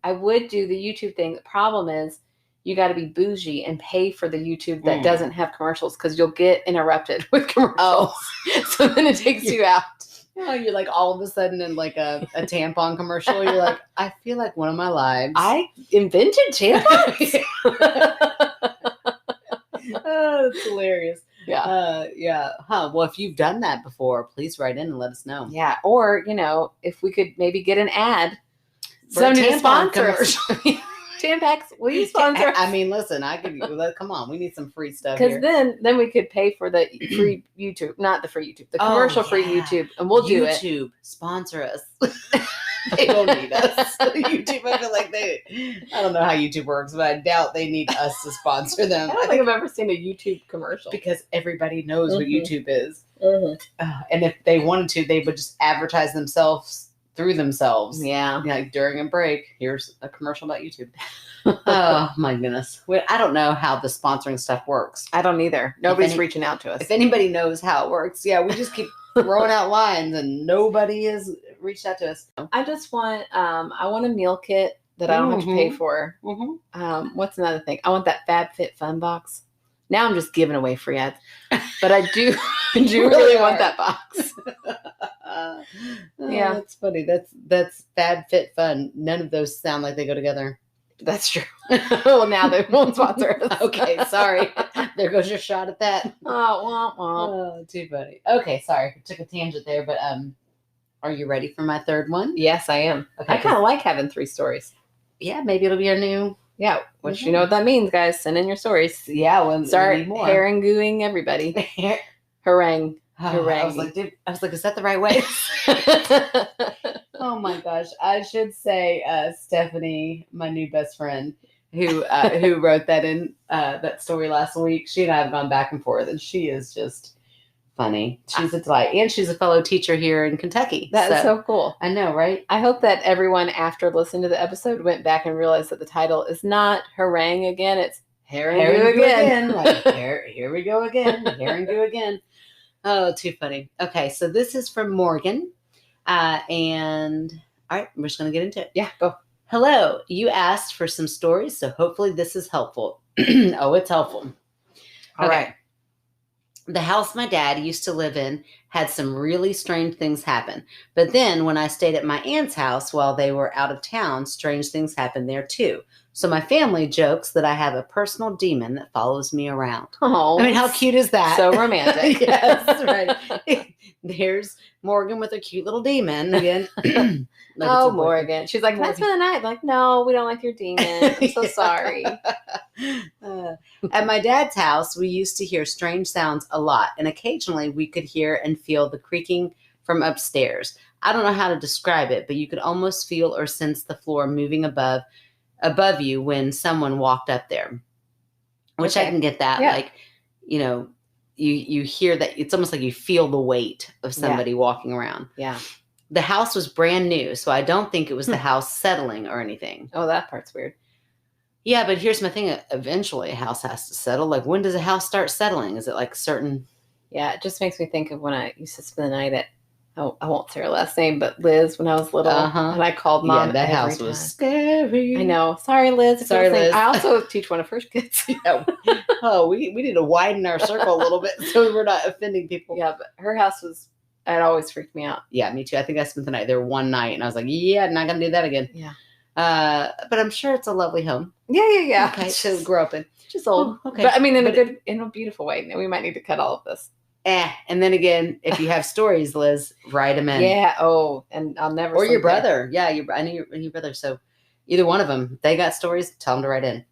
I would do the YouTube thing. The problem is you got to be bougie and pay for the YouTube that doesn't have commercials because you'll get interrupted with commercials. So then it takes you out. Oh, you're like all of a sudden in like a tampon commercial. You're like, I feel like one of my lives. I invented tampons. Oh, that's hilarious. Yeah. Yeah. Huh. Well, if you've done that before, please write in and let us know. Yeah. Or, if we could maybe get an ad. Somebody to sponsor commercial. Tampax, will you sponsor us? I mean, listen, come on, we need some free stuff here. Because then we could pay for the free YouTube, not the free YouTube, the commercial free YouTube, and we'll do it. YouTube, sponsor us. They don't need us. YouTube, I feel like I don't know how YouTube works, but I doubt they need us to sponsor them. I don't think I've ever seen a YouTube commercial. Because everybody knows what YouTube is. And if they wanted to, they would just advertise themselves through themselves. Yeah. Like during a break, here's a commercial about YouTube. Oh my goodness. I don't know how the sponsoring stuff works. I don't either. Nobody's reaching out to us. If anybody knows how it works, we just keep throwing out lines and nobody has reached out to us. I just want, I want a meal kit that I don't have to pay for. What's another thing? I want that FabFitFun box. Now I'm just giving away free ads, but I do really want that box. Yeah, that's funny. That's FabFitFun. None of those sound like they go together. That's true. Well, now they won't sponsor us. Okay, sorry. There goes your shot at that. Oh, too funny. Okay, sorry. Took a tangent there, but are you ready for my third one? Yes, I am. Okay, I kind of like having 3 stories. Yeah, maybe it'll be our new. Yeah, which you know what that means, guys. Send in your stories. Yeah, when start haranguing everybody. Harangue. Harangue. I was like, is that the right way? Oh my gosh. I should say Stephanie, my new best friend, who wrote that in that story last week. She and I have gone back and forth, and she is just funny. She's a delight. And she's a fellow teacher here in Kentucky. That is so cool. I know, right? I hope that everyone after listening to the episode went back and realized that the title is not harangue again, it's harangue again. Like, here we go again. Harangue again. Oh, too funny. Okay, so this is from Morgan. And all right, we're just going to get into it. Yeah, go. Hello. You asked for some stories, so hopefully this is helpful. Oh, it's helpful. All right. The house my dad used to live in had some really strange things happen. But then when I stayed at my aunt's house while they were out of town, strange things happened there too. So my family jokes that I have a personal demon that follows me around. Oh, I mean, how cute is that? So romantic. Yes, right. There's Morgan with a cute little demon again. Oh, Morgan. She's like, can I spend the night? I'm like, no, we don't like your demon. I'm so sorry. At my dad's house, we used to hear strange sounds a lot, and occasionally we could hear and feel the creaking from upstairs. I don't know how to describe it, but you could almost feel or sense the floor moving above you when someone walked up there, which I can get that. Yeah. Like, you hear that. It's almost like you feel the weight of somebody walking around. Yeah. The house was brand new, so I don't think it was the house settling or anything. Oh, that part's weird. Yeah, but here's my thing. Eventually a house has to settle. Like, when does a house start settling? Is it like certain? Yeah, it just makes me think of when I used to spend the night at, I won't say her last name, but Liz, when I was little, and I called Mom. Yeah, that house was scary. I know. Sorry, Liz. Sorry, Liz. I also teach one of her kids. Yeah. Oh, we need to widen our circle a little bit so we're not offending people. Yeah, but her house it always freaked me out. Yeah, me too. I think I spent the night there one night, and I was like, yeah, not going to do that again. Yeah. But I'm sure it's a lovely home. Yeah. Okay, to grow up in. Just old. Oh, okay. But I mean, in a beautiful way. Now we might need to cut all of this. And then again, if you have stories, Liz, write them in. Yeah. Oh, and I'll never. Or your brother. Yeah, I know your brother. So either one of them, they got stories. Tell them to write in.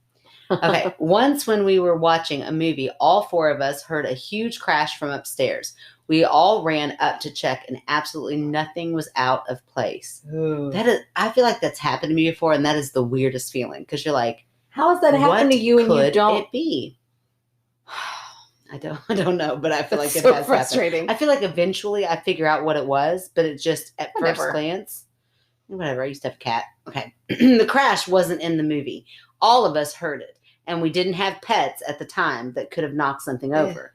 Okay. Once when we were watching a movie, all 4 of us heard a huge crash from upstairs. We all ran up to check, and absolutely nothing was out of place. Ooh. I feel like that's happened to me before, and that is the weirdest feeling because you're like, how has that happened to you and you don't? It be? I don't know, but I feel like it so has frustrating. Happened. I feel like eventually I figure out what it was, but it just at first glance, whatever. I used to have a cat. Okay, the crash wasn't in the movie. All of us heard it, and we didn't have pets at the time that could have knocked something over.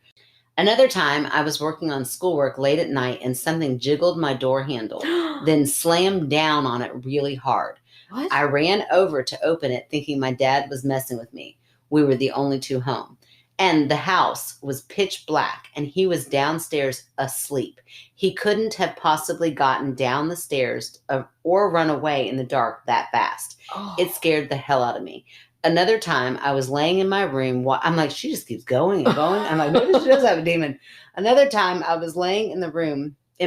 Another time, I was working on schoolwork late at night, and something jiggled my door handle, then slammed down on it really hard. What? I ran over to open it, thinking my dad was messing with me. We were the only 2 home. And the house was pitch black, and he was downstairs asleep. He couldn't have possibly gotten down the stairs or run away in the dark that fast. Oh. It scared the hell out of me. Another time, I was laying in my room. I'm like, she just keeps going and going. I'm like, maybe she does have a demon. Another time, I was laying in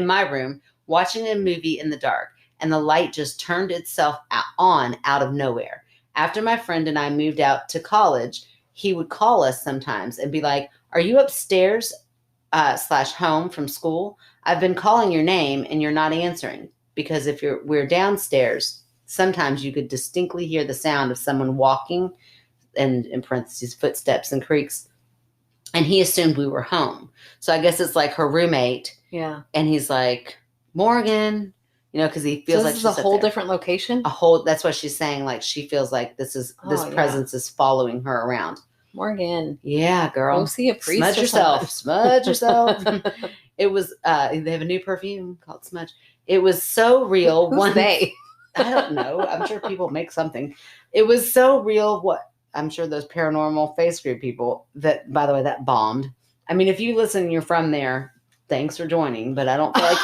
my room, watching a movie in the dark, and the light just turned itself on out of nowhere. After my friend and I moved out to college, he would call us sometimes and be like, are you upstairs / home from school? I've been calling your name and you're not answering. Because if we're downstairs, sometimes you could distinctly hear the sound of someone walking, and in parentheses, footsteps and creaks. And he assumed we were home. So I guess it's like her roommate. Yeah. And he's like, Morgan, You know, because he feels like this is a whole different location. That's what she's saying. Like she feels like this presence is following her around. Morgan. Yeah, girl. Go see a priest. Smudge yourself. Smudge yourself. It was they have a new perfume called Smudge. It was so real. Who's they? I don't know. I'm sure people make something. It was so real. What I'm sure those paranormal face group people that, by the way, that bombed. I mean, if you listen, you're from there. Thanks for joining, but I don't feel like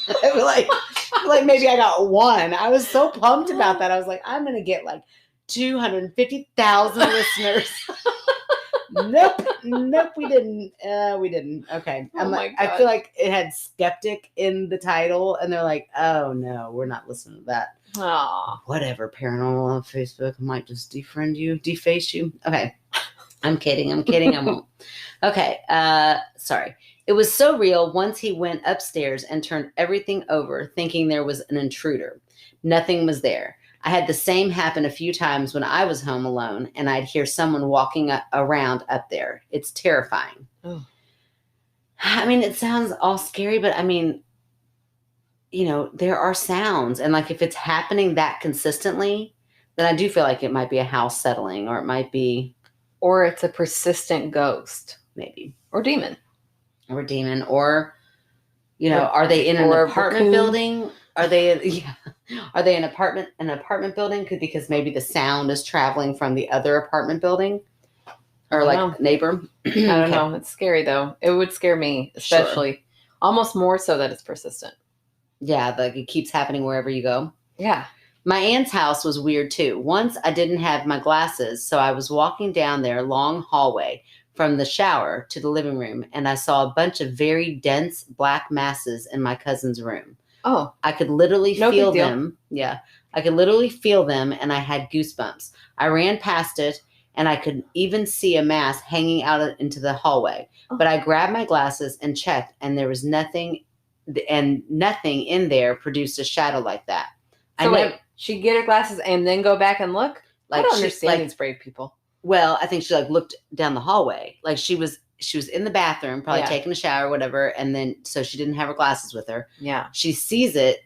I feel like maybe I got one. I was so pumped about that. I was like, I'm gonna get like 250,000 listeners. Nope, we didn't. Okay. I feel like it had skeptic in the title, and they're like, oh no, we're not listening to that. Aww. Whatever, paranormal on Facebook. I might just defriend you, deface you. Okay. I'm kidding. I won't. Okay. Sorry. It was so real once he went upstairs and turned everything over, thinking there was an intruder. Nothing was there. I had the same happen a few times when I was home alone, and I'd hear someone walking around up there. It's terrifying. Oh. I mean, it sounds all scary, but I mean, you know, there are sounds. And like if it's happening that consistently, then I do feel like it might be a house settling, or it might be... Or it's a persistent ghost. Maybe. Or demon. Or, you know, are they in an apartment building? Are they an apartment building? Because maybe the sound is traveling from the other apartment building, or like neighbor. I don't know. It's scary though. It would scare me, especially almost more so that it's persistent. Yeah, like it keeps happening wherever you go. Yeah. My aunt's house was weird too. Once I didn't have my glasses, so I was walking down their long hallway from the shower to the living room, and I saw a bunch of very dense black masses in my cousin's room. Oh. I could literally feel them. Yeah. I could literally feel them, and I had goosebumps. I ran past it, and I could even see a mass hanging out into the hallway. Oh. But I grabbed my glasses and checked, and there was nothing, and nothing in there produced a shadow like that. So she'd get her glasses and then go back and look? Like, I don't understand these brave people. Well, I think she like looked down the hallway. Like she was in the bathroom, probably taking a shower or whatever. And then, so she didn't have her glasses with her. Yeah. She sees it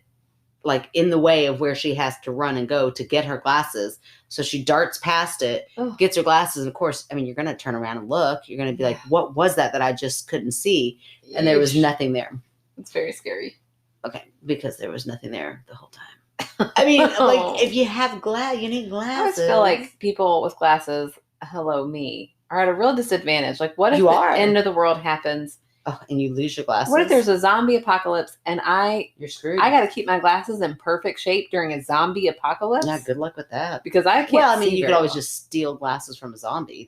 like in the way of where she has to run and go to get her glasses. So she darts past it, gets her glasses. And of course, I mean, you're going to turn around and look. You're going to be like, what was that I just couldn't see? And there was nothing there. It's very scary. Okay. Because there was nothing there the whole time. I mean, like if you have you need glasses. I just feel like people with glasses, hello me, are at a real disadvantage. Like what if the end of the world happens and you lose your glasses? What if there's a zombie apocalypse and you're screwed? I got to keep my glasses in perfect shape during a zombie apocalypse? Yeah, good luck with that. Because I can't. Well, I mean, you could always just steal glasses from a zombie.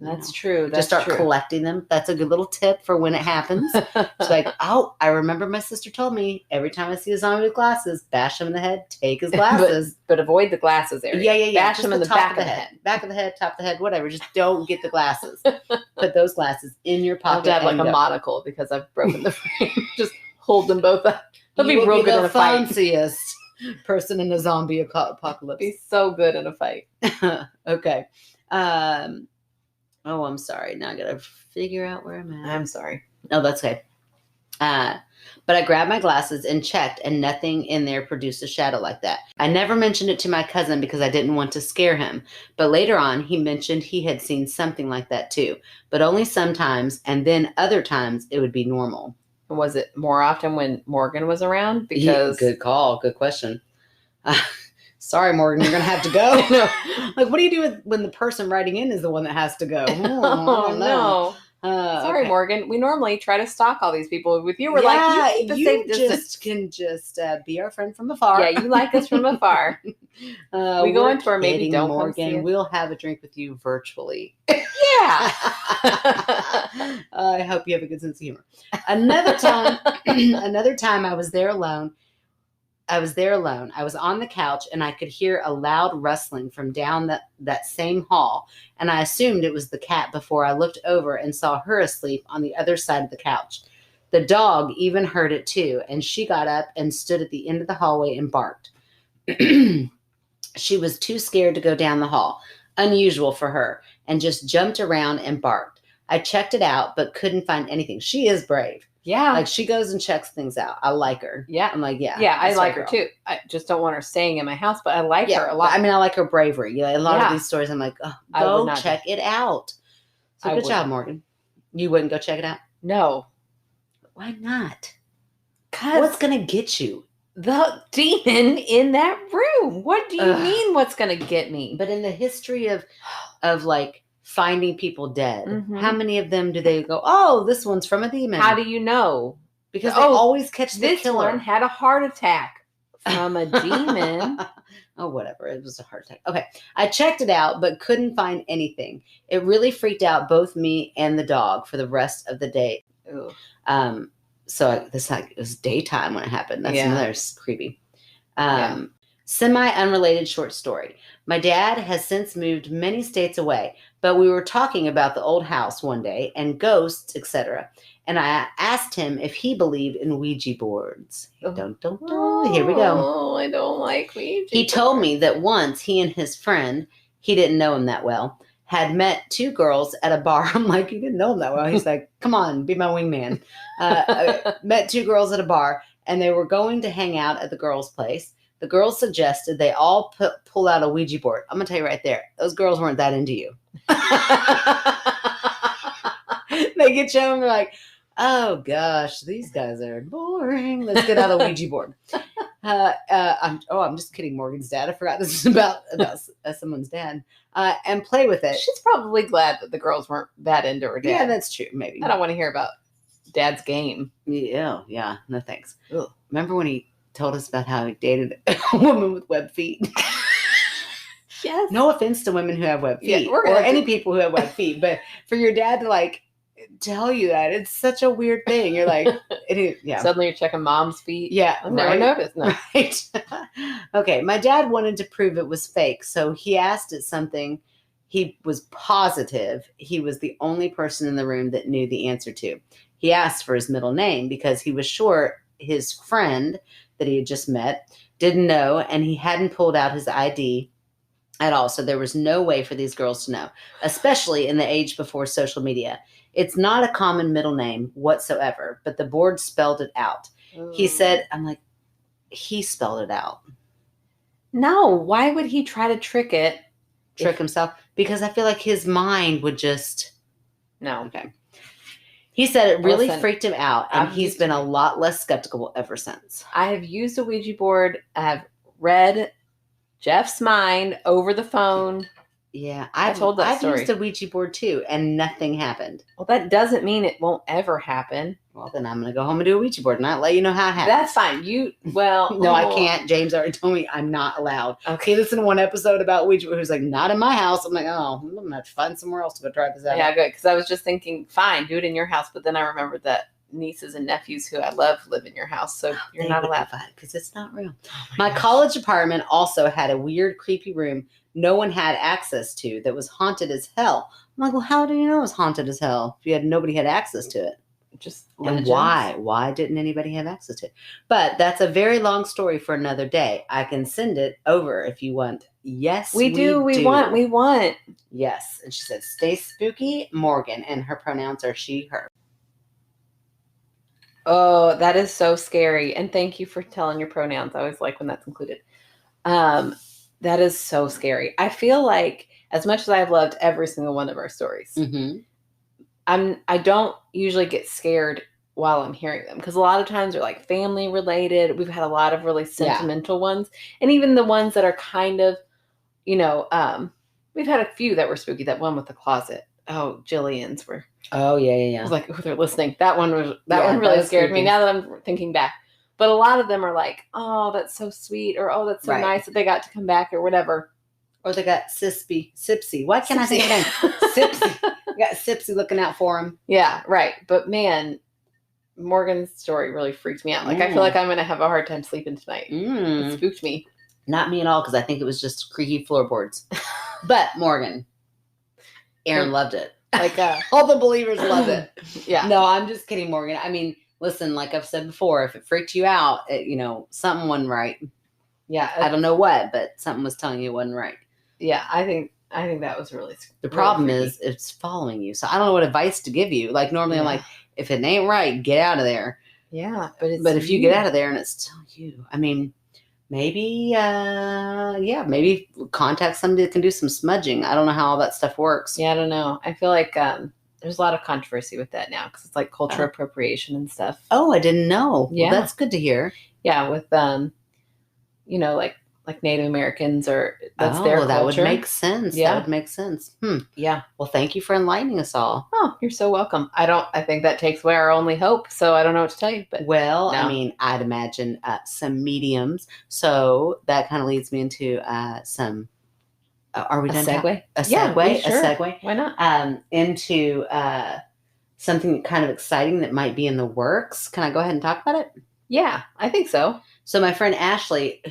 That's true. Just start collecting them. That's a good little tip for when it happens. It's like, I remember my sister told me every time I see a zombie with glasses, bash him in the head, take his glasses. but avoid the glasses area. Yeah. Bash him in the back of the head. Back of the head, top of the head, whatever. Just don't get the glasses. Put those glasses in your pocket. I'll have like a monocle because I've broken the frame. Just hold them both up. He'll be real good in a fight. Fanciest person in a zombie apocalypse. Be so good in a fight. Okay. Oh, I'm sorry. Now I got to figure out where I'm at. I'm sorry. Oh, that's okay. But I grabbed my glasses and checked, and nothing in there produced a shadow like that. I never mentioned it to my cousin because I didn't want to scare him. But later on, he mentioned he had seen something like that too, but only sometimes, and then other times it would be normal. Was it more often when Morgan was around? Because good call. Good question. Sorry, Morgan, you're going to have to go. No. Like, what do you do when the person writing in is the one that has to go? Oh, no. Sorry, okay. Morgan. We normally try to stalk all these people. With you, we're like, you keep a safe distance. Can just be our friend from afar. Yeah, you like us from afar. We go into our maybe don't Morgan. Come see we'll have a drink with you virtually. Yeah. I hope you have a good sense of humor. Another time I was there alone. I was on the couch and I could hear a loud rustling from down that same hall. And I assumed it was the cat before I looked over and saw her asleep on the other side of the couch. The dog even heard it too. And she got up and stood at the end of the hallway and barked. She was too scared to go down the hall, unusual for her, and just jumped around and barked. I checked it out, but couldn't find anything. She is brave. Yeah. Like, she goes and checks things out. I like her. Yeah. I'm like, yeah. Yeah, I like her too. I just don't want her staying in my house, but I like her a lot. I mean, I like her bravery. A lot of these stories, I'm like, oh, go check it out. So good job, Morgan. You wouldn't go check it out? No. Why not? What's going to get you? The demon in that room. What do you mean what's going to get me? But in the history of like finding people dead, how many of them do they go, oh, this one's from a demon? How do you know? Because they always catch the killer. This one had a heart attack from a demon. Oh, whatever. It was a heart attack. Okay. I checked it out, but couldn't find anything. It really freaked out both me and the dog for the rest of the day. Ooh. So it was daytime when it happened. That's another creepy. Semi-unrelated short story. My dad has since moved many states away, but we were talking about the old house one day and ghosts, etc. And I asked him if he believed in Ouija boards. Here we go. Oh, I don't like Ouija. He told me that once he and his friend, he didn't know him that well, had met two girls at a bar. I'm like, you didn't know him that well. He's like, come on, be my wingman. Met two girls at a bar, and they were going to hang out at the girls' place. The girls suggested they all pull out a Ouija board. I'm going to tell you right there, those girls weren't that into you. They get you home and they're like, oh, gosh, these guys are boring. Let's get out a Ouija board. I'm just kidding, Morgan's dad. I forgot this is about someone's dad. And play with it. She's probably glad that the girls weren't that into her dad. Yeah, that's true. Maybe. I don't want to hear about dad's game. Yeah. No, thanks. Ugh. Remember when he told us about how he dated a woman with web feet? Yes. No offense to women who have web feet or any people who have web feet, but for your dad to like tell you that, it's such a weird thing. You're like, Suddenly you're checking mom's feet. Yeah. I've never noticed. No. Right. Okay. My dad wanted to prove it was fake. So he asked it something he was positive he was the only person in the room that knew the answer to. He asked for his middle name because he was sure his friend that he had just met didn't know, and he hadn't pulled out his ID at all. So there was no way for these girls to know, especially in the age before social media. It's not a common middle name whatsoever, but the board spelled it out. Ooh. He said, I'm like, he spelled it out. No, why would he try to trick himself? Because I feel like his mind would just... No. Okay. He said it really freaked him out, and he's been a lot less skeptical ever since. I have used a Ouija board. I have read Jeff's mind over the phone. Yeah, I've used a Ouija board too, and nothing happened. Well, that doesn't mean it won't ever happen. Well, then I'm going to go home and do a Ouija board and not let you know how it happens. That's fine. No, I can't. James already told me I'm not allowed. Okay, listen to one episode about Ouija board. He was like, not in my house. I'm like, oh, I'm going to have to find somewhere else to go try this out. Yeah, good. Because I was just thinking, fine, do it in your house. But then I remembered that nieces and nephews who I love live in your house. So you're not allowed. Because it's not real. My college apartment also had a weird, creepy room no one had access to that was haunted as hell. I'm like, well, how do you know it was haunted as hell if nobody had access to it? Just legends. And why didn't anybody have access to it? But that's a very long story for another day. I can send it over if you want. Yes, we do. We want. Yes. And she said, stay spooky, Morgan. And her pronouns are she, her. Oh, that is so scary. And thank you for telling your pronouns. I always like when that's included. That is so scary. I feel like as much as I've loved every single one of our stories, I don't usually get scared while I'm hearing them, because a lot of times they're like family related. We've had a lot of really sentimental ones, and even the ones that are kind of, we've had a few that were spooky. That one with the closet. Oh, Jillian's were. Oh yeah. I was like, oh, they're listening. That one really scared me. Now that I'm thinking back. But a lot of them are like, oh, that's so sweet, or oh, that's so nice that they got to come back, or whatever. Or they got Sipsy. Why can't I say her name? Sipsy. Got Sipsy looking out for him. Yeah, right. But man, Morgan's story really freaked me out. Like, I feel like I'm going to have a hard time sleeping tonight. It spooked me. Not me at all, because I think it was just creaky floorboards. But Morgan, Aaron loved it. Like all the believers loved it. Yeah. No, I'm just kidding, Morgan. I mean, listen, like I've said before, if it freaked you out, something wasn't right. Yeah. I don't know what, but something was telling you it wasn't right. Yeah, I think I think that was really The problem is it's following you. So I don't know what advice to give you. Like normally I'm like, if it ain't right, get out of there. Yeah. But if you get out of there and it's still you, I mean, maybe, maybe contact somebody that can do some smudging. I don't know how all that stuff works. Yeah, I don't know. I feel like there's a lot of controversy with that now because it's like cultural appropriation and stuff. Oh, I didn't know. Yeah. Well, that's good to hear. Yeah, with like Native Americans or that's their culture. That would make sense. Yeah. That would make sense. Yeah. Well, thank you for enlightening us all. Oh, you're so welcome. I think that takes away our only hope. So I don't know what to tell you. But I mean, I'd imagine some mediums. So that kind of leads me into some. Are we done? Segue? A segue? Sure. A segue? Why not? Into something kind of exciting that might be in the works. Can I go ahead and talk about it? Yeah, I think so. So my friend Ashley,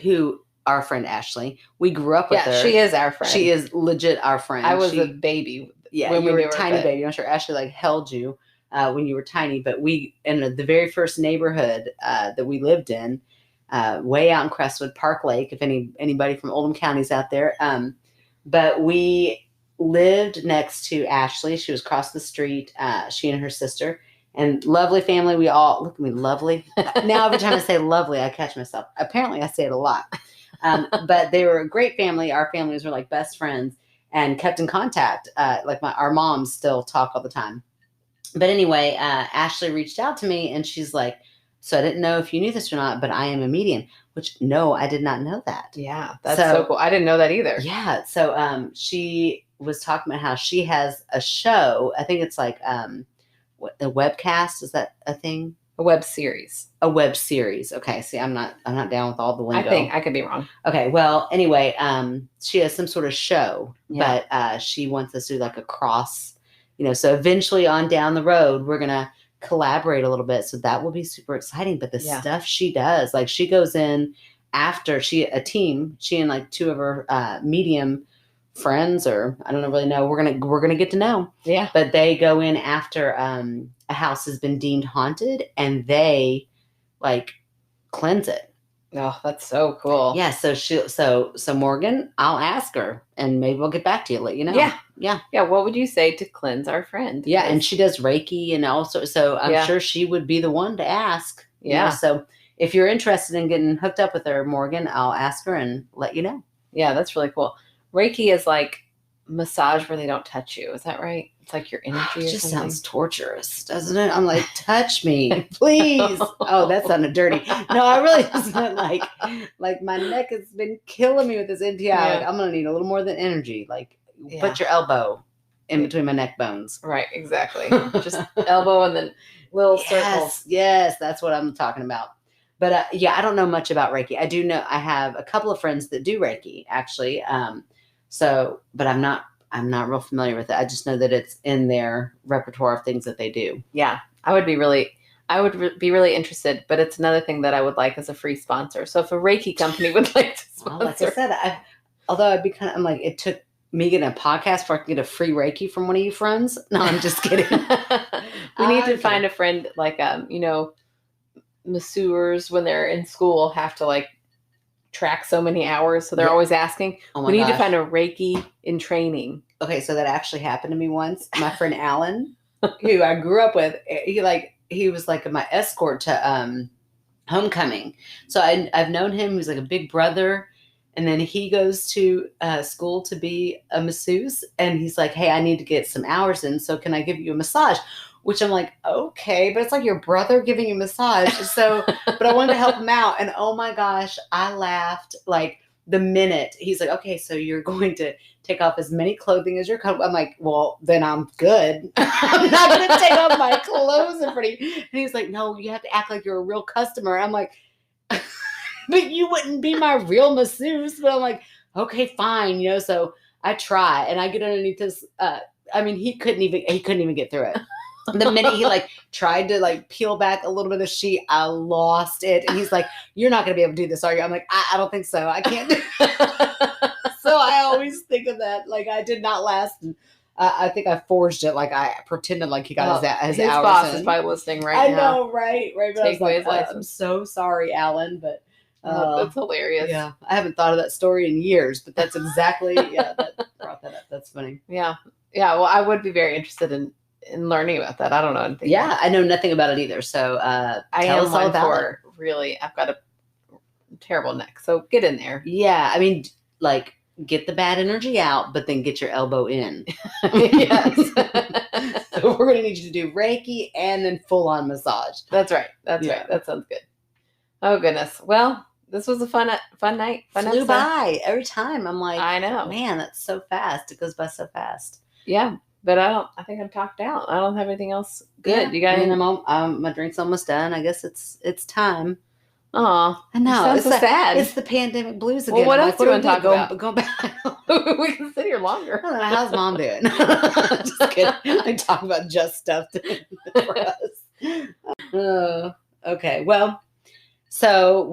our friend Ashley, we grew up with her. Yeah, she is our friend. She is legit our friend. I was a baby. Yeah, when you were a tiny baby. I'm sure Ashley like held you when you were tiny. But we, in the very first neighborhood that we lived in, way out in Crestwood, Park Lake, if anybody from Oldham County's out there. But we lived next to Ashley. She was across the street, she and her sister. And lovely family. We all, look at me, lovely. Now every time I say lovely, I catch myself. Apparently I say it a lot. But they were a great family. Our families were like best friends and kept in contact. Like our moms still talk all the time. But anyway, Ashley reached out to me and she's like, so I didn't know if you knew this or not, but I am a medium, which no, I did not know that. Yeah, that's so cool. I didn't know that either. Yeah. So she was talking about how she has a show. I think it's like a webcast. Is that a thing? A web series. A web series. Okay. See, I'm not down with all the lingo. I think I could be wrong. Okay. Well, anyway, she has some sort of show, but she wants us to do like a cross, so eventually on down the road, we're going to collaborate a little bit. So that will be super exciting. But the stuff she does, like she goes in after she and like two of her medium friends, or I don't really know. We're gonna get to know. Yeah. But they go in after a house has been deemed haunted, and they like cleanse it. Oh, that's so cool. Yeah. So Morgan, I'll ask her, and maybe we'll get back to you. Let you know. Yeah. Yeah. Yeah. What would you say to cleanse our friend? Yeah, and she does Reiki, and also, so I'm sure she would be the one to ask. Yeah. So if you're interested in getting hooked up with her, Morgan, I'll ask her and let you know. Yeah, that's really cool. Reiki is like massage where they don't touch you. Is that right? It's like your energy. It just sounds torturous, doesn't it? I'm like, touch me, please. Oh, that sounded dirty. No, I really just meant like my neck has been killing me with this NTI. Yeah. Like, I'm gonna need a little more than energy. Like, put your elbow in between my neck bones. Right, exactly. Just elbow and then little circles. Yes, that's what I'm talking about. But I don't know much about Reiki. I do know I have a couple of friends that do Reiki, actually. But I'm not real familiar with it. I just know that it's in their repertoire of things that they do. Yeah, I would be really interested. But it's another thing that I would like as a free sponsor. So if a Reiki company would like to sponsor, like I said, I'm like, it took me getting a podcast before I can get a free Reiki from one of you friends. No, I'm just kidding. We need to find a friend like masseurs when they're in school have to like track so many hours, so they're always asking. We need to find a Reiki in training. Okay, so that actually happened to me once. My friend Alan, who I grew up with, he was like my escort to homecoming. So I've known him. He's like a big brother, and then he goes to school to be a masseuse, and he's like, "Hey, I need to get some hours in, so can I give you a massage?" Which I'm like, okay, but it's like your brother giving you a massage. So, but I wanted to help him out. And oh my gosh, I laughed like the minute he's like, okay, so you're going to take off as many clothing as you're comfortable. I'm like, well, then I'm good. I'm not going to take off my clothes in front of you. And he's like, no, you have to act like you're a real customer. I'm like, but you wouldn't be my real masseuse. But I'm like, okay, fine. So I try and I get underneath this. He couldn't even get through it. The minute he tried to peel back a little bit of the sheet, I lost it. And he's like, you're not going to be able to do this, are you? I'm like, I don't think so. I can't do it. So I always think of that. Like, I did not last. And I think I forged it. Like, I pretended like he got his hours boss in. is probably listening right now. I know, right? But Take away his license. I'm so sorry, Alan. But that's hilarious. Yeah, I haven't thought of that story in years. But that's exactly, that brought that That's funny. Yeah. Yeah. Well, I would be very interested in learning about that. I don't know anything. Yeah, I know nothing about it either. So tell us all about it. Really, I've got a terrible neck, so get in there. Yeah, I mean, like, get the bad energy out, but then get your elbow in. Yes. So we're gonna need you to do Reiki and then full on massage. That's right. That's right. That sounds good. Oh goodness. Well, this was a fun night. Fun Flew episode. by every time. I'm like, I know, man, that's so fast. It goes by so fast. Yeah, but I think I'm talked out. I don't have anything else good. You got? I mean, my drink's almost done. I guess it's time. Oh, I know. Sounds so sad. It's the pandemic blues again. Well, what else do you want to talk about? Go back. We can sit here longer. I don't know. How's mom doing? Just kidding. I talk about just stuff for us. Okay. Well, so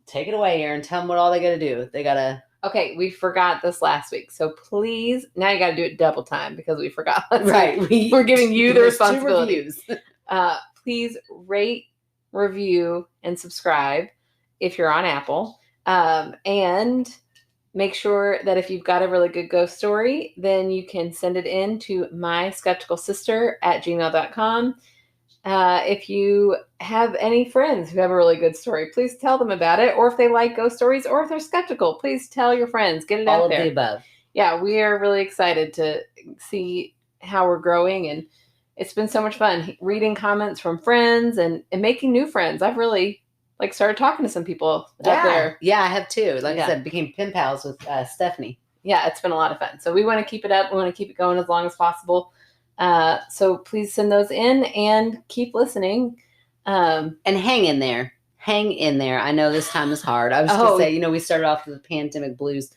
take it away, Erin. Tell them what all they got to do. They got to. Okay, we forgot this last week. So please, now you got to do it double time because we forgot. Right. We're giving you the responsibility. 2 reviews. Please rate, review, and subscribe if you're on Apple. And make sure that if you've got a really good ghost story, then you can send it in to myskepticalsister@gmail.com. If you have any friends who have a really good story, please tell them about it. Or if they like ghost stories, or if they're skeptical, please tell your friends. Get it out there. All of the above. Yeah, we are really excited to see how we're growing, and it's been so much fun reading comments from friends and making new friends. I've really started talking to some people out there. Yeah, I have too. Like I said, became pen pals with Stephanie. Yeah, it's been a lot of fun. So we want to keep it up. We want to keep it going as long as possible. So please send those in and keep listening. And hang in there. Hang in there. I know this time is hard. I was just going to say, we started off with the pandemic blues.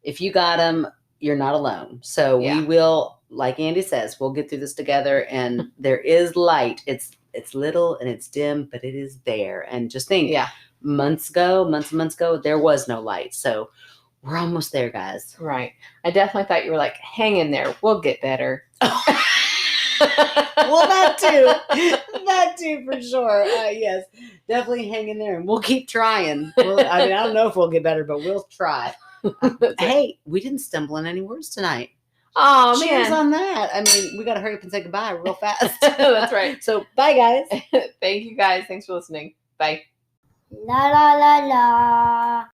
If you got them, you're not alone. So we will, like Andy says, we'll get through this together, and there is light. It's little and it's dim, but it is there. And just think, months and months ago, there was no light. So we're almost there, guys. Right. I definitely thought you were like, hang in there. We'll get better. Well, that too for sure. Yes, definitely hang in there, and we'll keep trying. I don't know if we'll get better, but we'll try. Hey, we didn't stumble on any words tonight. Oh, Cheers man. on that. I mean, we got to hurry up and say goodbye real fast. That's right. So, bye, guys. Thank you, guys. Thanks for listening. Bye. La la la la.